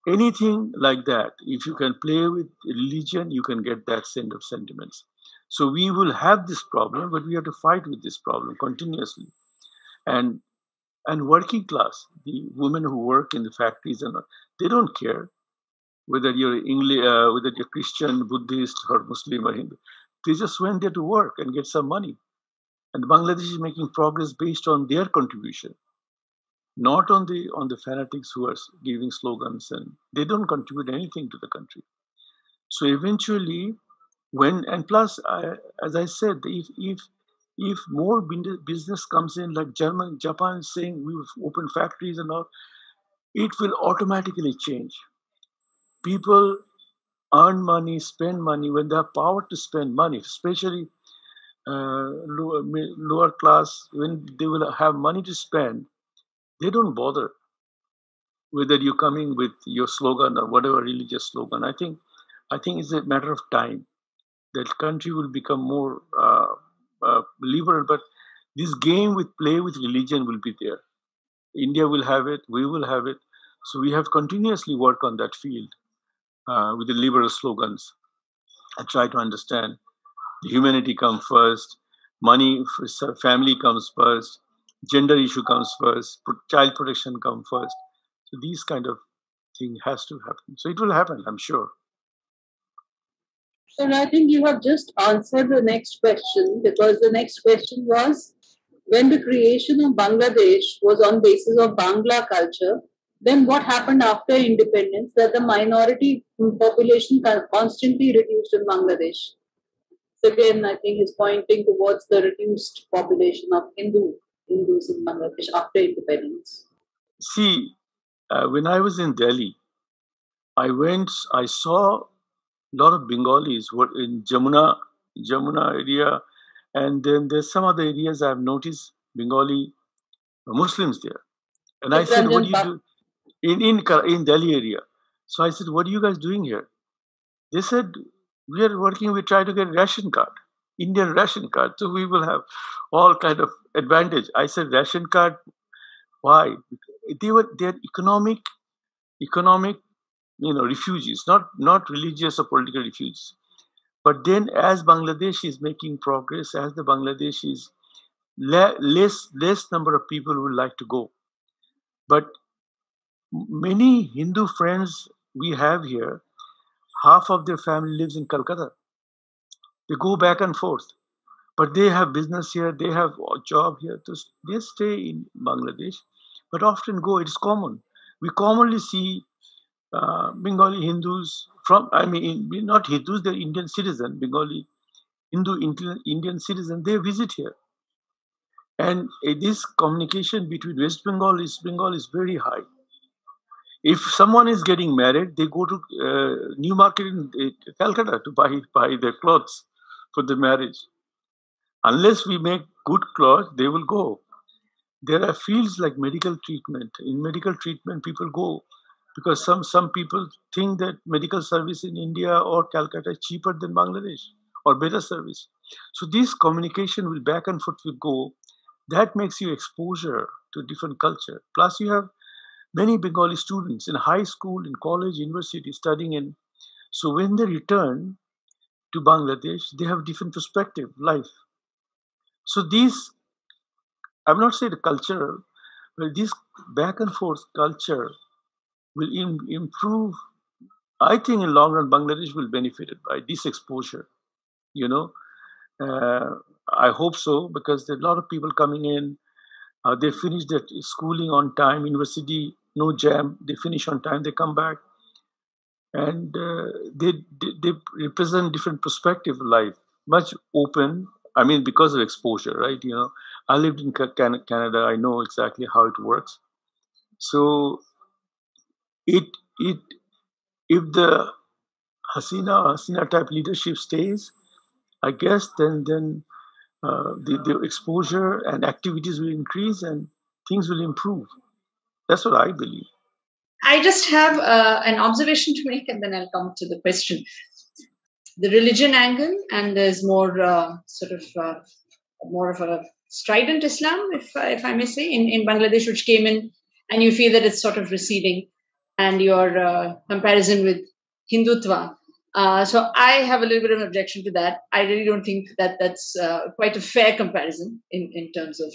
Anything like that, if you can play with religion, you can get that kind of sentiments. So we will have this problem, but we have to fight with this problem continuously. And working class, the women who work in the factories, and they don't care whether you're whether you're Christian, Buddhist, or Muslim or Hindu. They just went there to work and get some money. And Bangladesh is making progress based on their contribution, not on the fanatics who are giving slogans, and they don't contribute anything to the country. So eventually, plus, as I said, if more business comes in, like Japan is saying we've opened factories and all, it will automatically change. People earn money, spend money when they have power to spend money, especially lower class. When they will have money to spend, they don't bother whether you're coming with your slogan or whatever religious slogan. I think it's a matter of time that country will become more liberal. But this game with play with religion will be there. India will have it. We will have it. So we have to continuously work on that field with the liberal slogans and try to understand the humanity comes first, money, family comes first, gender issue comes first, child protection comes first. So these kind of thing has to happen. So it will happen, I'm sure. So I think you have just answered the next question, because the next question was, when the creation of Bangladesh was on basis of Bangla culture, then what happened after independence, that the minority population constantly reduced in Bangladesh? So again, I think is pointing towards the reduced population of Hindus in Bangladesh after independence. See, when I was in Delhi, I saw a lot of Bengalis were in Jamuna area, and then there's some other areas I've noticed Bengali Muslims there. And I said, what do you do in Delhi area? So I said, what are you guys doing here? They said, we are working, we try to get ration card, Indian ration card, so we will have all kind of advantage. I said, ration card, why? They're economic, refugees, not religious or political refugees. But then as Bangladesh is making progress, as the Bangladesh is less number of people would like to go. But many Hindu friends we have here, half of their family lives in Calcutta. They go back and forth. But they have business here, they have a job here. So they stay in Bangladesh, but often go. It's common. We commonly see Bengali Hindus not Hindus, they're Indian citizens, Bengali Hindu Indian citizens, they visit here. And this communication between West Bengal and East Bengal is very high. If someone is getting married, they go to New Market in Calcutta to buy their clothes for the marriage. Unless we make good clothes, they will go. There are fields like medical treatment. In medical treatment, people go because some people think that medical service in India or Calcutta is cheaper than Bangladesh or better service. So this communication will back and forth will go. That makes you exposure to different culture. Plus you have many Bengali students in high school, in college, university studying in. So when they return to Bangladesh, they have different perspective, life. So these, I'm not saying the culture, but this back and forth culture will improve. I think in long run, Bangladesh will benefit by this exposure. I hope so, because there are a lot of people coming in. They finish their schooling on time, university, no jam. They finish on time, they come back. And they represent different perspective of life, much open. I mean, because of exposure, right? I lived in Canada. I know exactly how it works. So if the Hasina type leadership stays, I guess then the exposure and activities will increase and things will improve. That's what I believe. I just have an observation to make, and then I'll come to the question. The religion angle, and there's more more of a strident Islam, if I may say, in Bangladesh, which came in, and you feel that it's sort of receding, and your comparison with Hindutva. So I have a little bit of an objection to that. I really don't think that that's quite a fair comparison in terms of.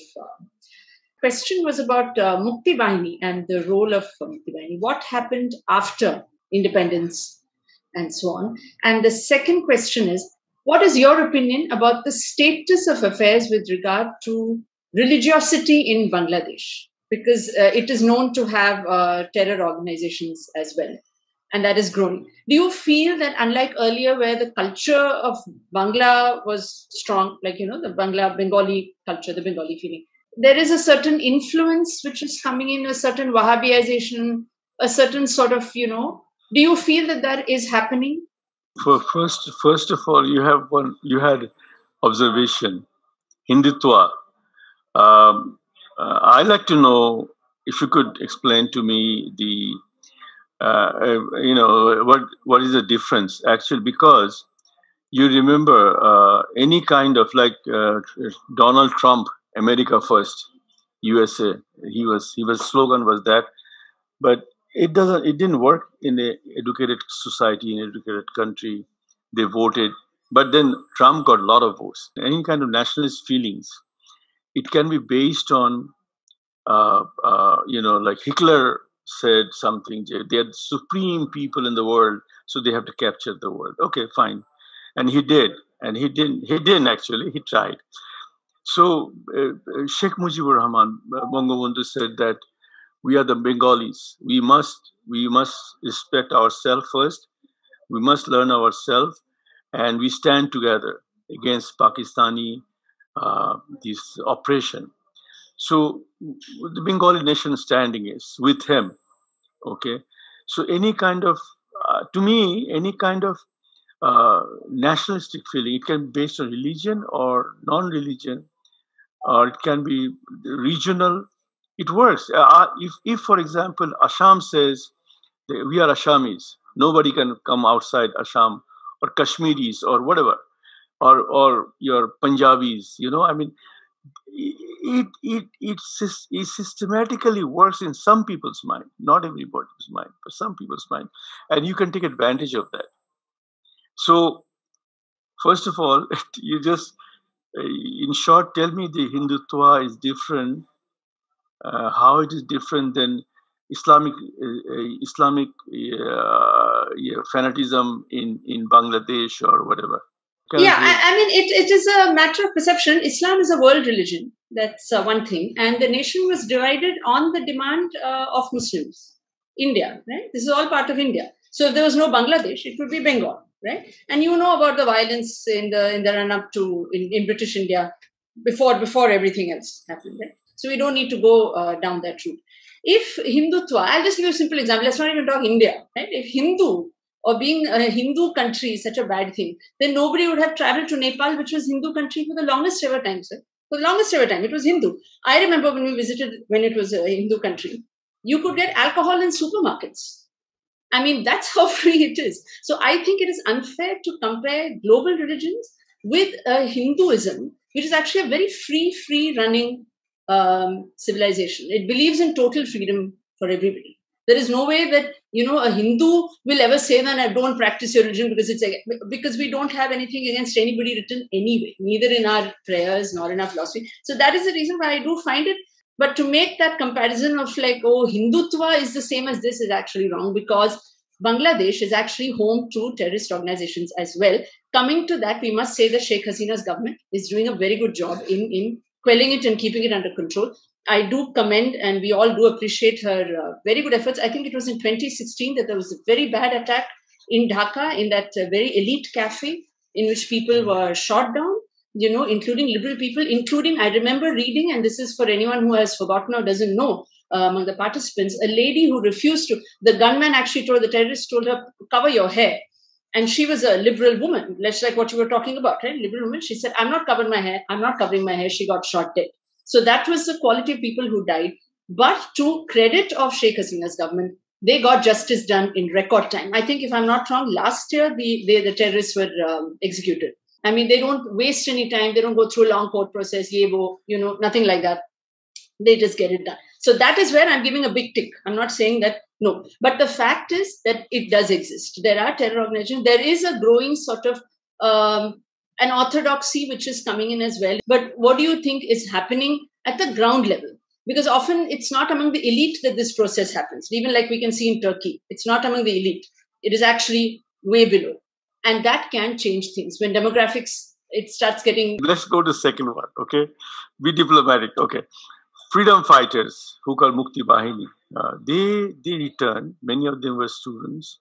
Question was about Mukti Bahini and the role of Mukti Bahini. What happened after independence and so on? And the second question is, what is your opinion about the status of affairs with regard to religiosity in Bangladesh? Because it is known to have terror organizations as well, and that is growing. Do you feel that unlike earlier where the culture of Bangla was strong, like, the Bengali culture, the Bengali feeling, there is a certain influence which is coming in, a certain Wahhabization, a certain sort of, do you feel that is happening? First of all, you had observation, Hindutva. I'd like to know if you could explain to me what is the difference actually, because you remember any kind of like Donald Trump, America first, USA. His slogan was that, but it didn't work in an educated society, in an educated country. They voted, but then Trump got a lot of votes. Any kind of nationalist feelings, it can be based on, like Hitler said something. They are the supreme people in the world, so they have to capture the world. Okay, fine, and he did, and he didn't actually. He tried. So Sheikh Mujibur Rahman, Bangabandhu said that we are the Bengalis. We must respect ourselves first. We must learn ourselves, and we stand together against Pakistani this oppression. So the Bengali nation standing is with him. Okay, so any kind of, to me, any kind of nationalistic feeling, it can be based on religion or non-religion, or it can be regional. It works. If, for example, Assam says we are Assamese, nobody can come outside Assam, or Kashmiris, or whatever, or your Punjabis. I mean, it systematically works in some people's mind, not everybody's mind, but some people's mind, and you can take advantage of that. So, first of all, you just, in short, tell me the Hindutva is different, how it is different than Islamic fanatism in Bangladesh or whatever. I mean, it is a matter of perception. Islam is a world religion. That's one thing. And the nation was divided on the demand of Muslims. India, right? This is all part of India. So if there was no Bangladesh, it would be Bengal, right? And you know about the violence in the run-up to in British India before everything else happened, right? So we don't need to go down that route. If Hindutva, I'll just give you a simple example. Let's not even talk India, right? If Hindu or being a Hindu country is such a bad thing, then nobody would have traveled to Nepal, which was Hindu country for the longest ever time, sir. For the longest ever time, it was Hindu. I remember when we visited, when it was a Hindu country, you could get alcohol in supermarkets. I mean, that's how free it is. So I think it is unfair to compare global religions with Hinduism, which is actually a very free-running civilization. It believes in total freedom for everybody. There is no way that, a Hindu will ever say that I don't practice your religion because we don't have anything against anybody written anyway, neither in our prayers nor in our philosophy. So that is the reason why I do find it But to make that comparison of like, oh, Hindutva is the same as this is actually wrong, because Bangladesh is actually home to terrorist organizations as well. Coming to that, we must say that Sheikh Hasina's government is doing a very good job in quelling it and keeping it under control. I do commend, and we all do appreciate her very good efforts. I think it was in 2016 that there was a very bad attack in Dhaka, in that very elite cafe in which people were shot down, you know, including liberal people, including, I remember reading, and this is for anyone who has forgotten or doesn't know, among the participants, a lady who refused to, the gunman actually told, the terrorist told her, cover your hair. And she was a liberal woman, just like what you were talking about, right? Liberal woman. She said, I'm not covering my hair. I'm not covering my hair. She got shot dead. So that was the quality of people who died. But to credit of Sheikh Hasina's government, they got justice done in record time. I think, if I'm not wrong, last year the terrorists were executed. I mean, they don't waste any time. They don't go through a long court process, nothing like that. They just get it done. So that is where I'm giving a big tick. I'm not saying that, no. But the fact is that it does exist. There are terror organizations. There is a growing sort of an orthodoxy which is coming in as well. But what do you think is happening at the ground level? Because often it's not among the elite that this process happens. Even like we can see in Turkey, it's not among the elite. It is actually way below. And that can change things. When demographics, it starts getting... Let's go to the second one, okay? Be diplomatic, okay. Freedom fighters, who call Mukti Bahini, they returned. Many of them were students,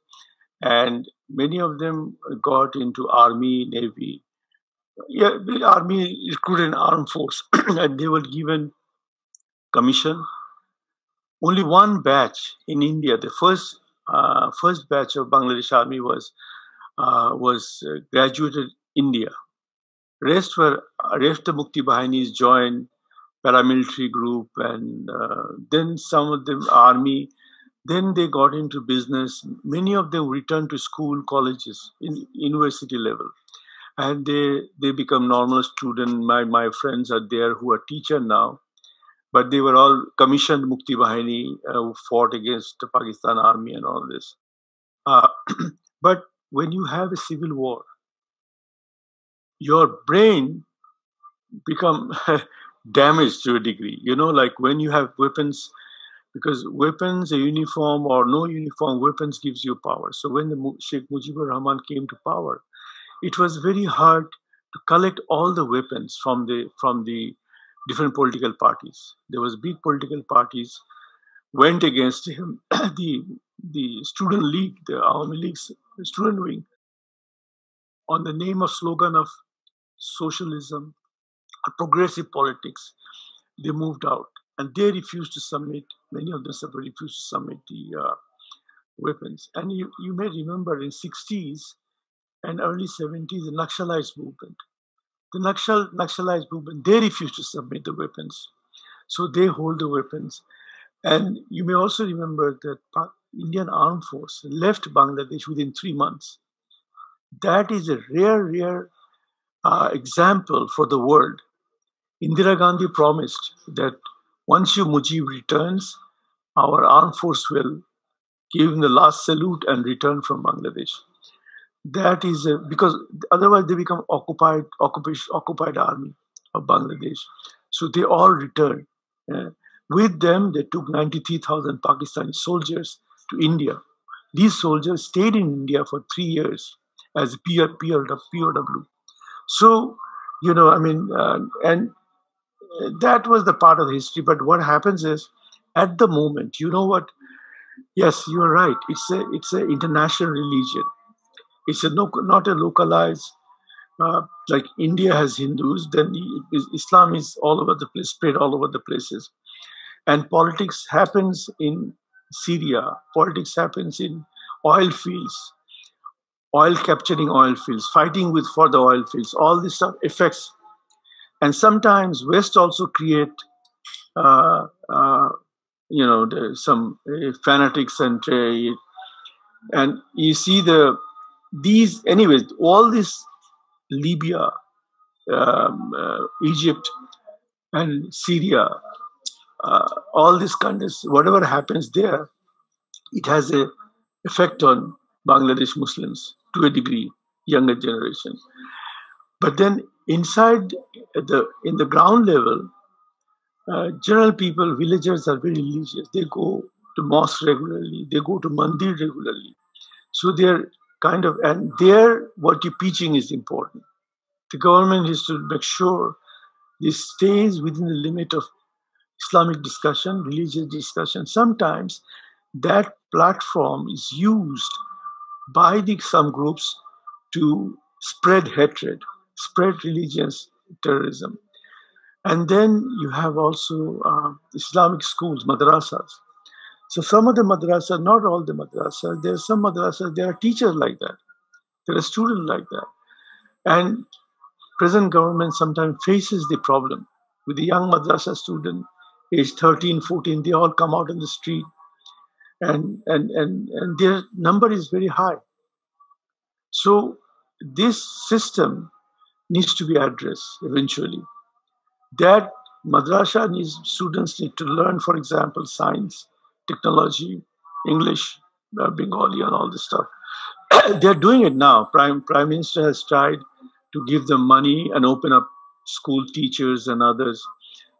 and many of them got into army, navy. Yeah, the army recruited an armed force, and they were given commission. Only one batch in India, the first batch of Bangladesh army was graduated India. Rest the Mukti Bahinis joined paramilitary group, and then some of them army. Then they got into business. Many of them returned to school, colleges, in university level, and they become normal student. My friends are there who are teacher now, but they were all commissioned Mukti Bahini who fought against the Pakistan army and all this. But when you have a civil war, your brain become damaged to a degree. Like when you have weapons, because weapons, a uniform or no uniform, weapons gives you power. So when the Sheikh Mujibur Rahman came to power, it was very hard to collect all the weapons from the different political parties. There was big political parties went against him. the student league, the Awami League's student wing, on the name of slogan of socialism, progressive politics, they moved out, and they refused to submit. Many of them refused to submit the weapons. And you may remember in 60s and early 70s, the Naxalites movement. The Naxalites movement, they refused to submit the weapons. So they hold the weapons. And you may also remember that Indian Armed Force left Bangladesh within 3 months. That is a rare example for the world. Indira Gandhi promised that once Mujib returns, our armed force will give him the last salute and return from Bangladesh. That is because otherwise they become occupied army of Bangladesh. So they all returned. With them, they took 93,000 Pakistani soldiers to India. These soldiers stayed in India for 3 years as POW. So, and that was the part of the history. But what happens is, at the moment, you know what? Yes, you are right. It's an international religion. It's not a localized. Like India has Hindus, then Islam is all over the place, spread all over the places. And politics happens in Syria. Politics happens in oil fields, capturing oil fields, fighting for the oil fields. All this stuff affects. And sometimes West also create, some fanatics and you see all this Libya, Egypt, and Syria, all these countries, whatever happens there, it has an effect on Bangladesh Muslims to a degree, younger generation. But then inside, in the ground level, General people, villagers are very religious. They go to mosque regularly. They go to mandir regularly. So they're kind of, and there, what you're preaching is important. The government is to make sure this stays within the limit of Islamic discussion, religious discussion. Sometimes that platform is used by some groups to spread hatred, spread religious terrorism. And then you have also Islamic schools, madrasas. So some of the madrasas, not all the madrasas, there are some madrasas, there are teachers like that. There are students like that. And present government sometimes faces the problem with the young madrasa student, age 13, 14, they all come out in the street and their number is very high. So this system needs to be addressed eventually. That madrasa needs, students need to learn, for example, science, technology, English, Bengali, and all this stuff. They're doing it now. Prime Minister has tried to give them money and open up school teachers and others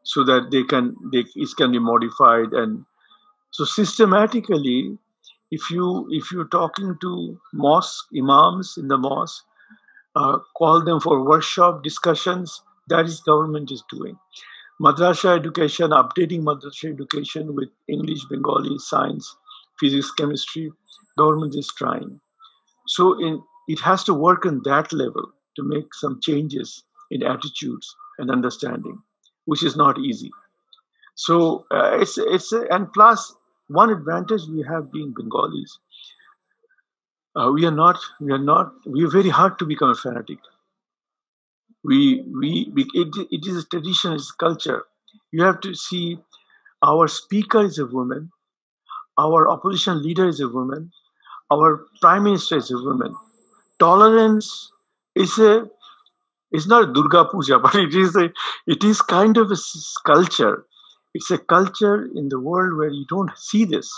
so that it can be modified. And so systematically, if you're talking to mosque imams in the mosque, call them for workshop discussions. That is government is doing. Madrasa education, updating madrasa education with English, Bengali, science, physics, chemistry, government is trying. So it has to work on that level to make some changes in attitudes and understanding, which is not easy. So and plus one advantage we have being Bengalis, we are very hard to become a fanatic. It is a tradition, it's culture. You have to see our speaker is a woman, our opposition leader is a woman, our prime minister is a woman. Tolerance is not a Durga Puja, but it is kind of a culture. It's a culture in the world where you don't see this.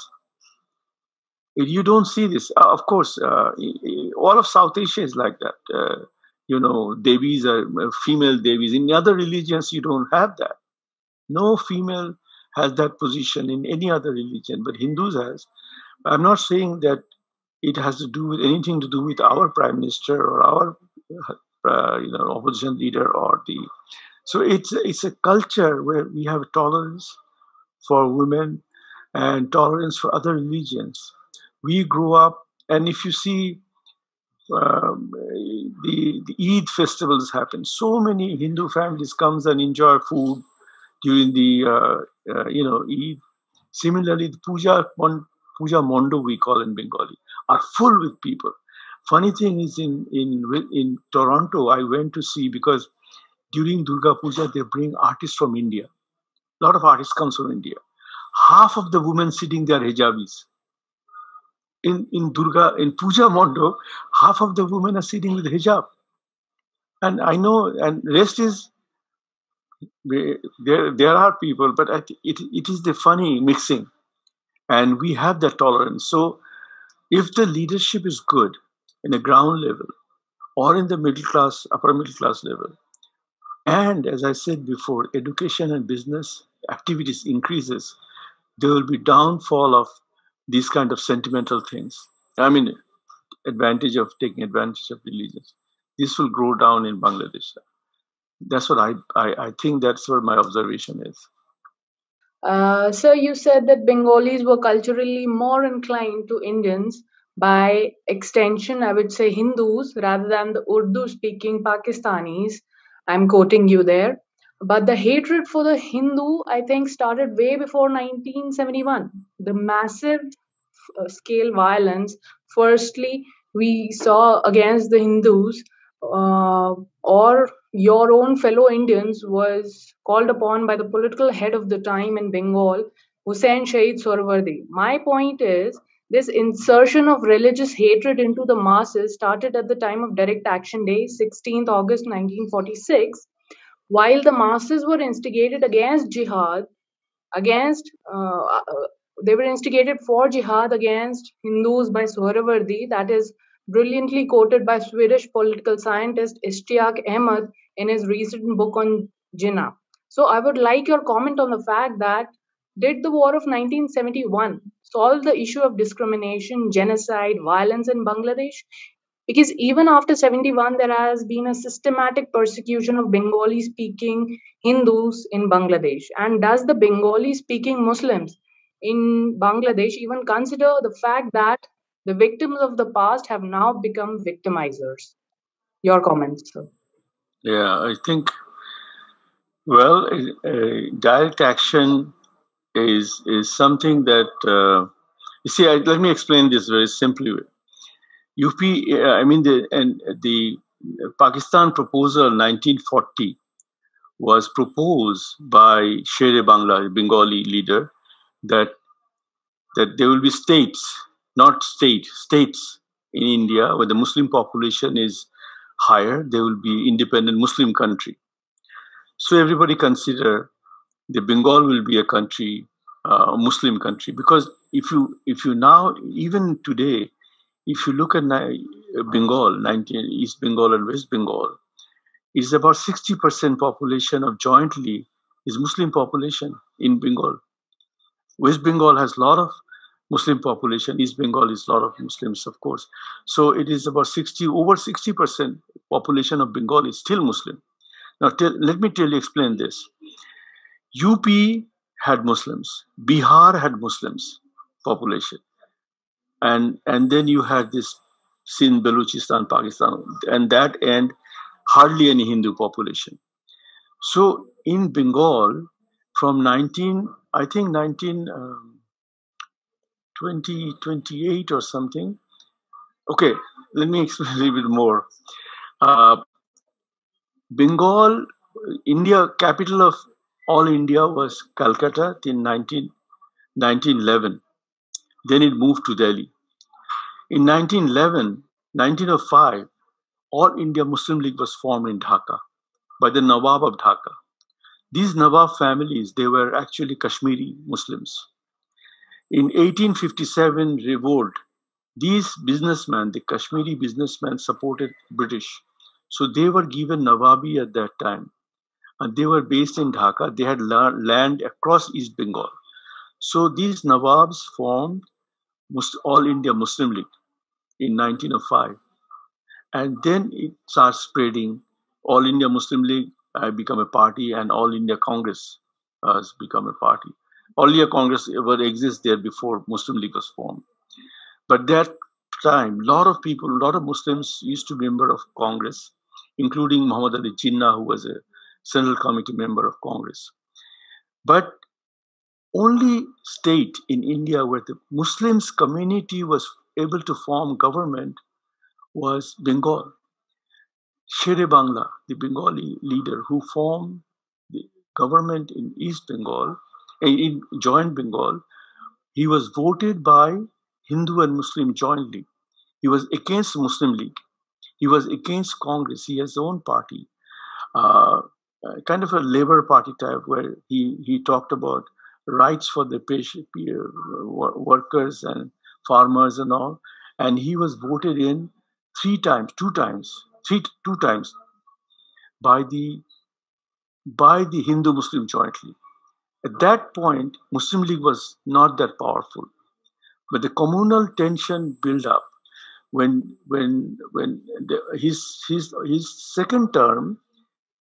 You don't see this. Of course, all of South Asia is like that. Devis are female Devis. In other religions, you don't have that. No female has that position in any other religion, but Hindus has. I'm not saying that it has to do with anything to do with our prime minister or our opposition leader or the. So it's a culture where we have tolerance for women and tolerance for other religions. We grew up, and if you see the Eid festivals happen, so many Hindu families comes and enjoy food during the Eid. Similarly, the Puja Mondo, we call in Bengali, are full with people. Funny thing is, in Toronto, I went to see, because during Durga Puja they bring artists from India. A lot of artists comes from India. Half of the women sitting there hijabis. In Puja Mondo, half of the women are sitting with hijab. And I know, and rest is, there are people, but it is the funny mixing. And we have that tolerance. So if the leadership is good in a ground level or in the middle class, upper middle class level, and as I said before, education and business activities increases, there will be downfall of these kind of sentimental things. I mean, taking advantage of religions. This will grow down in Bangladesh. That's what I think. That's what my observation is. Sir, you said that Bengalis were culturally more inclined to Indians. By extension, I would say Hindus rather than the Urdu-speaking Pakistanis. I'm quoting you there. But the hatred for the Hindu, I think, started way before 1971. The massive scale violence, firstly, we saw against the Hindus or your own fellow Indians was called upon by the political head of the time in Bengal, Hussain Shahid Sohrawardi. My point is, this insertion of religious hatred into the masses started at the time of Direct Action Day, 16th August 1946, while the masses were instigated against jihad, they were instigated for jihad against Hindus by Sohrawardi, that is brilliantly quoted by Swedish political scientist Ishtiaq Ahmed in his recent book on Jinnah. So I would like your comment on the fact that did the war of 1971 solve the issue of discrimination, genocide, violence in Bangladesh? Because even after 71, there has been a systematic persecution of Bengali-speaking Hindus in Bangladesh. And does the Bengali-speaking Muslims in Bangladesh even consider the fact that the victims of the past have now become victimizers? Your comments, sir. Yeah, I think, well, direct action is something that, you see, let me explain this very simply. UP, the Pakistan proposal 1940 was proposed by Sher-e-Bangla, a Bengali leader, that there will be states, not states in India where the Muslim population is higher. There will be independent Muslim country. So everybody consider the Bengal will be a country, a Muslim country, because if you now, even today, if you look at Bengal, East Bengal and West Bengal, it's about 60% population of jointly is Muslim population in Bengal. West Bengal has a lot of Muslim population. East Bengal is a lot of Muslims, of course. So it is about over 60% population of Bengal is still Muslim. Now, let me explain this. UP had Muslims. Bihar had Muslims population. And then you had this Sindh, Balochistan, Pakistan, and that end hardly any Hindu population. So in Bengal, from 1928 or something. Okay, let me explain a little bit more. Bengal, India, capital of all India was Calcutta till 1911. Then it moved to Delhi. In 1905, All India Muslim League was formed in Dhaka by the Nawab of Dhaka. These Nawab families, they were actually Kashmiri Muslims. In 1857 revolt, these businessmen, the Kashmiri businessmen, supported British. So they were given Nawabi at that time. And they were based in Dhaka. They had land across East Bengal. So these Nawabs formed All India Muslim League in 1905. And then it starts spreading. All India Muslim League become a party, and All India Congress has become a party. All India Congress ever exists there before Muslim League was formed. But that time, a lot of Muslims used to be member of Congress, including Muhammad Ali Jinnah, who was a Central Committee member of Congress. But only state in India where the Muslims community was able to form government was Bengal. Sher-e-Bangla, the Bengali leader who formed the government in East Bengal, in joint Bengal, he was voted by Hindu and Muslim jointly. He was against Muslim League. He was against Congress. He has his own party, kind of a labor party type, where he talked about rights for the workers and farmers and all. And he was voted in two times by the Hindu-Muslim jointly. At that point, Muslim League was not that powerful, but the communal tension built up when his second term,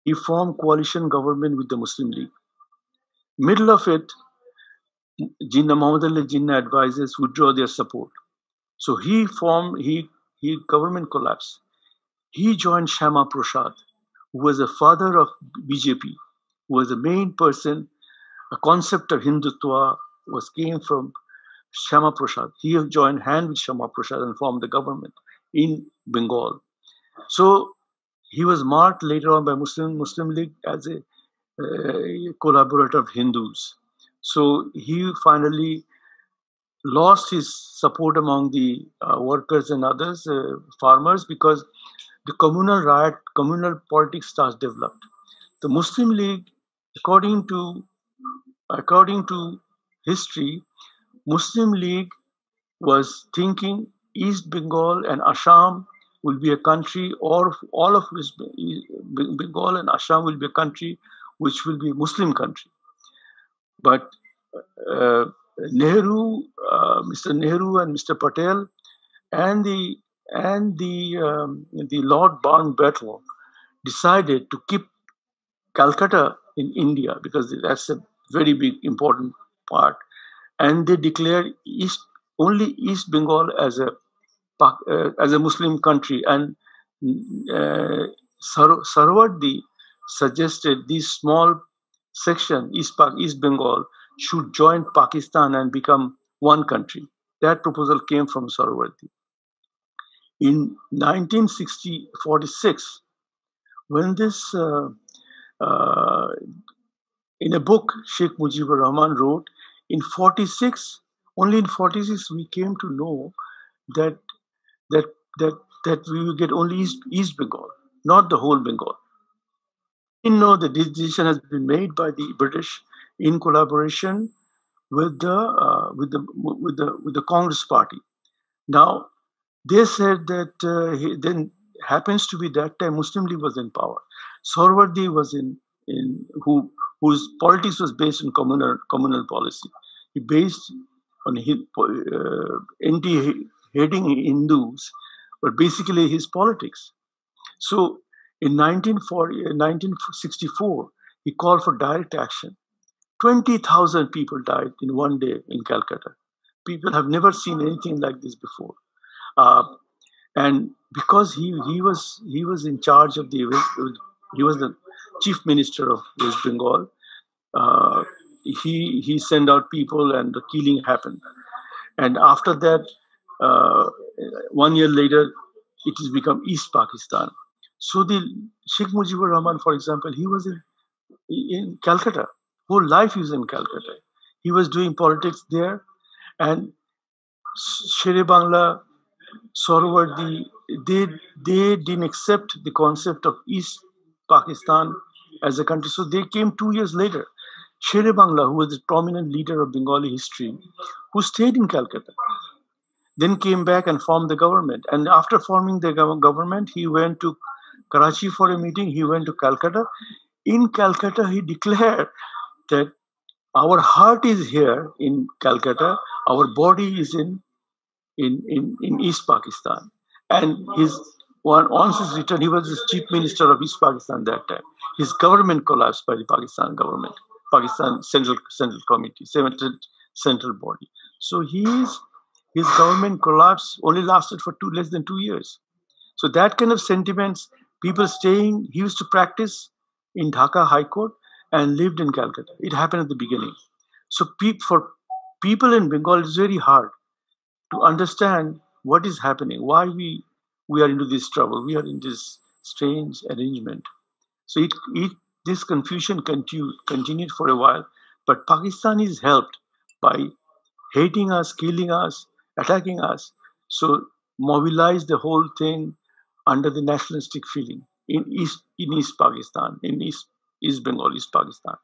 he formed coalition government with the Muslim League. Middle of it, Muhammad Ali Jinnah advisors withdraw their support. So government collapsed. He joined Shyama Prasad, who was the father of BJP, who was the main person. A concept of Hindutva came from Shyama Prasad. He joined hand with Shyama Prasad and formed the government in Bengal. So he was marked later on by Muslim League as a collaborator of Hindus. So he finally lost his support among the workers and others, farmers, because the communal politics starts developed. The Muslim League, according to history, Muslim League was thinking East Bengal and Assam will be a country, or all of West Bengal and Assam will be a country which will be a Muslim country. But Nehru, Mr. Nehru and Mr. Patel and the Lord Mountbatten decided to keep Calcutta in India because that's a very big important part, and they declared only East Bengal as a Muslim country. And Sarwardi suggested this small section, East Bengal, should join Pakistan and become one country. That proposal came from Sarwardi. In 1946, when this, in a book Sheikh Mujibur Rahman wrote, only in 46 we came to know that we will get only East Bengal, not the whole Bengal. We know that this decision has been made by the British in collaboration with the Congress Party. Now, they said that then happens to be that time Muslim League was in power. Sarwardi was whose politics was based on communal policy. He based on anti-hating Hindus, but basically his politics. So in 1964, he called for direct action. 20,000 people died in one day in Calcutta. People have never seen anything like this before. And because he was in charge of he was the chief minister of West Bengal, he sent out people and the killing happened. And after that, 1 year later, it has become East Pakistan. So the Sheikh Mujibur Rahman, for example, he was in Calcutta. Whole life he was in Calcutta. He was doing politics there. And Shere Bangla, Sarwardi, they didn't accept the concept of East Pakistan as a country. So they came 2 years later. Shere Bangla, who was a prominent leader of Bengali history, who stayed in Calcutta, then came back and formed the government. And after forming the government, he went to Karachi for a meeting. He went to Calcutta. In Calcutta, he declared that our heart is here in Calcutta, our body is in East Pakistan. And once his return, he was the chief minister of East Pakistan that time. His government collapsed by the Pakistan government, Pakistan Central Committee, central body. So his government collapse only lasted for less than 2 years. So that kind of sentiments, people staying, he used to practice in Dhaka High Court and lived in Calcutta. It happened at the beginning. So for people in Bengal, it's very hard to understand what is happening, why we are into this trouble, we are in this strange arrangement. So this confusion continued for a while, but Pakistan is helped by hating us, killing us, attacking us. So mobilize the whole thing under the nationalistic feeling in East Pakistan, in East Bengal, East Pakistan.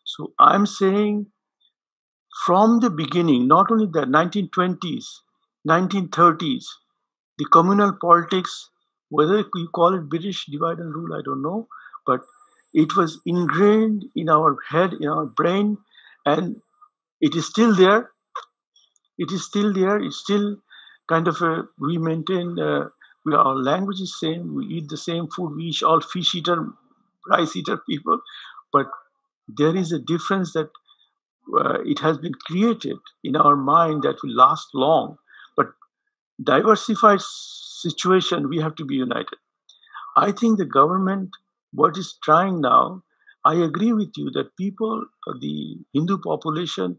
So I'm saying from the beginning, not only the 1920s, 1930s, the communal politics, whether you call it British divide and rule, I don't know, but it was ingrained in our head, in our brain, and it is still there. It is still there. It's still kind of we maintain, our language is same, we eat the same food, we all fish eater, rice eater people, but there is a difference that it has been created in our mind that will last long. But diversified situation, we have to be united. I think the government, what is trying now, I agree with you that people, the Hindu population,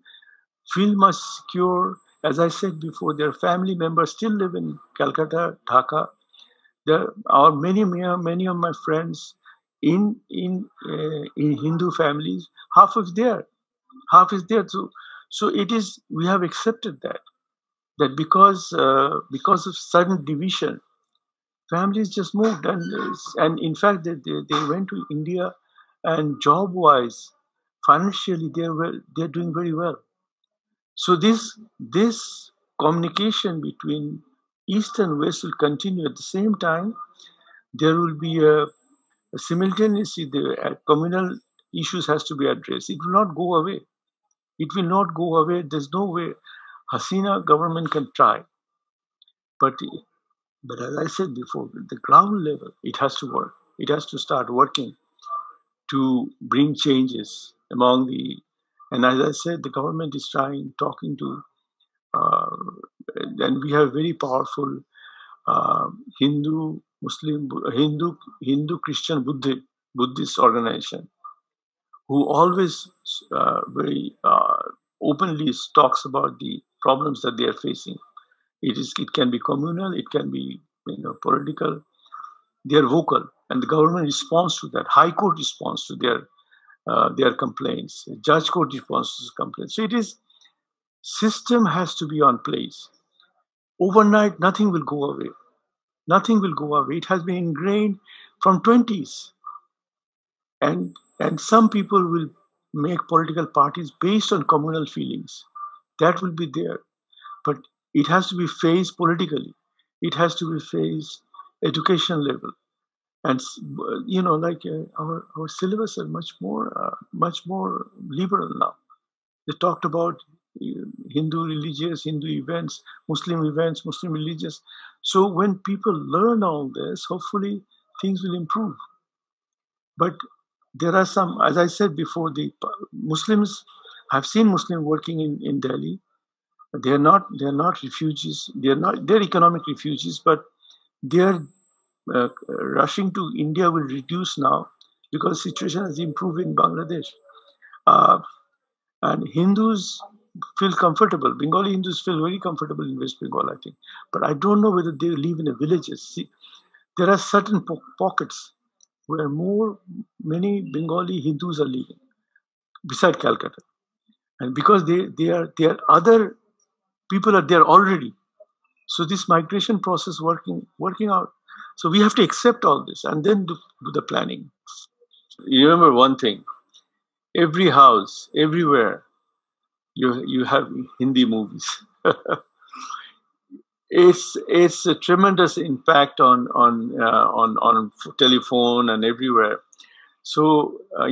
feel much secure. As I said before, their family members still live in Calcutta, Dhaka. There are many of my friends in Hindu families. Half is there. So it is. We have accepted that because of sudden division, families just moved, and in fact they went to India, and job wise, financially they're doing very well. So this communication between East and West will continue. At the same time, there will be a simultaneously the communal issues has to be addressed. It will not go away. It will not go away. There's no way. Hasina government can try, but as I said before, at the ground level, it has to work. It has to start working to bring changes among the. And as I said, the government is trying, talking to, and we have very powerful Hindu, Muslim, Hindu, Christian, Buddhist organization who always very openly talks about the problems that they are facing. It can be communal, it can be political. They are vocal, and the government responds to that. High Court responds to their complaints. Judge Court responds to complaints. So it is system has to be on place. Overnight, nothing will go away. Nothing will go away. It has been ingrained from 20s, and some people will make political parties based on communal feelings. That will be there, but it has to be faced politically. It has to be faced education level, and our syllabus are much more liberal now. They talked about Hindu religious, Hindu events, Muslim religious. So when people learn all this, hopefully things will improve. But there are some, as I said before, the Muslims. I've seen Muslims working in Delhi. They're not refugees. They're economic refugees, but they're rushing to India will reduce now because the situation has improved in Bangladesh. And Hindus feel comfortable. Bengali Hindus feel very comfortable in West Bengal, I think. But I don't know whether they live in the villages. See, there are certain pockets where many Bengali Hindus are living, beside Calcutta. And because they are other people are there already. So this migration process working out. So we have to accept all this and then do the planning. You remember one thing, every house, everywhere, you have Hindi movies. It's a tremendous impact on telephone and everywhere. So there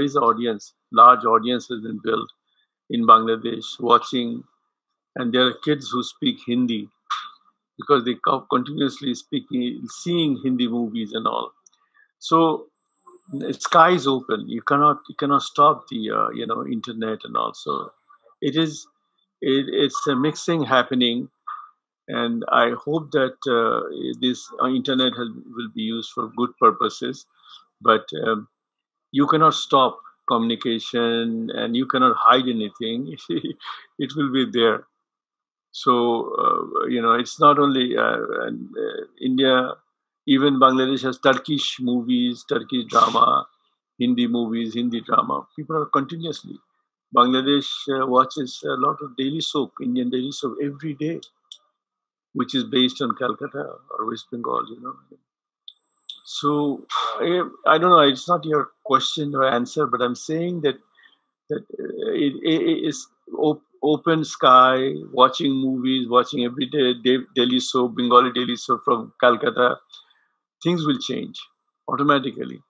is an audience, large audience has been built in Bangladesh watching, and there are kids who speak Hindi because they continuously seeing Hindi movies and all. So the sky is open. You cannot stop the internet, and also it's a mixing happening, and I hope that this internet will be used for good purposes, but you cannot stop communication and you cannot hide anything. It will be there. So it's not only India. Even Bangladesh has Turkish movies, Turkish drama, Hindi movies, Hindi drama. People are continuously. Bangladesh watches a lot of daily soap, Indian daily soap every day, which is based on Calcutta or West Bengal, So I don't know. It's not your question or answer, but I'm saying that it is open sky, watching movies, watching every day daily soap, Bengali daily soap from Calcutta. Things will change automatically.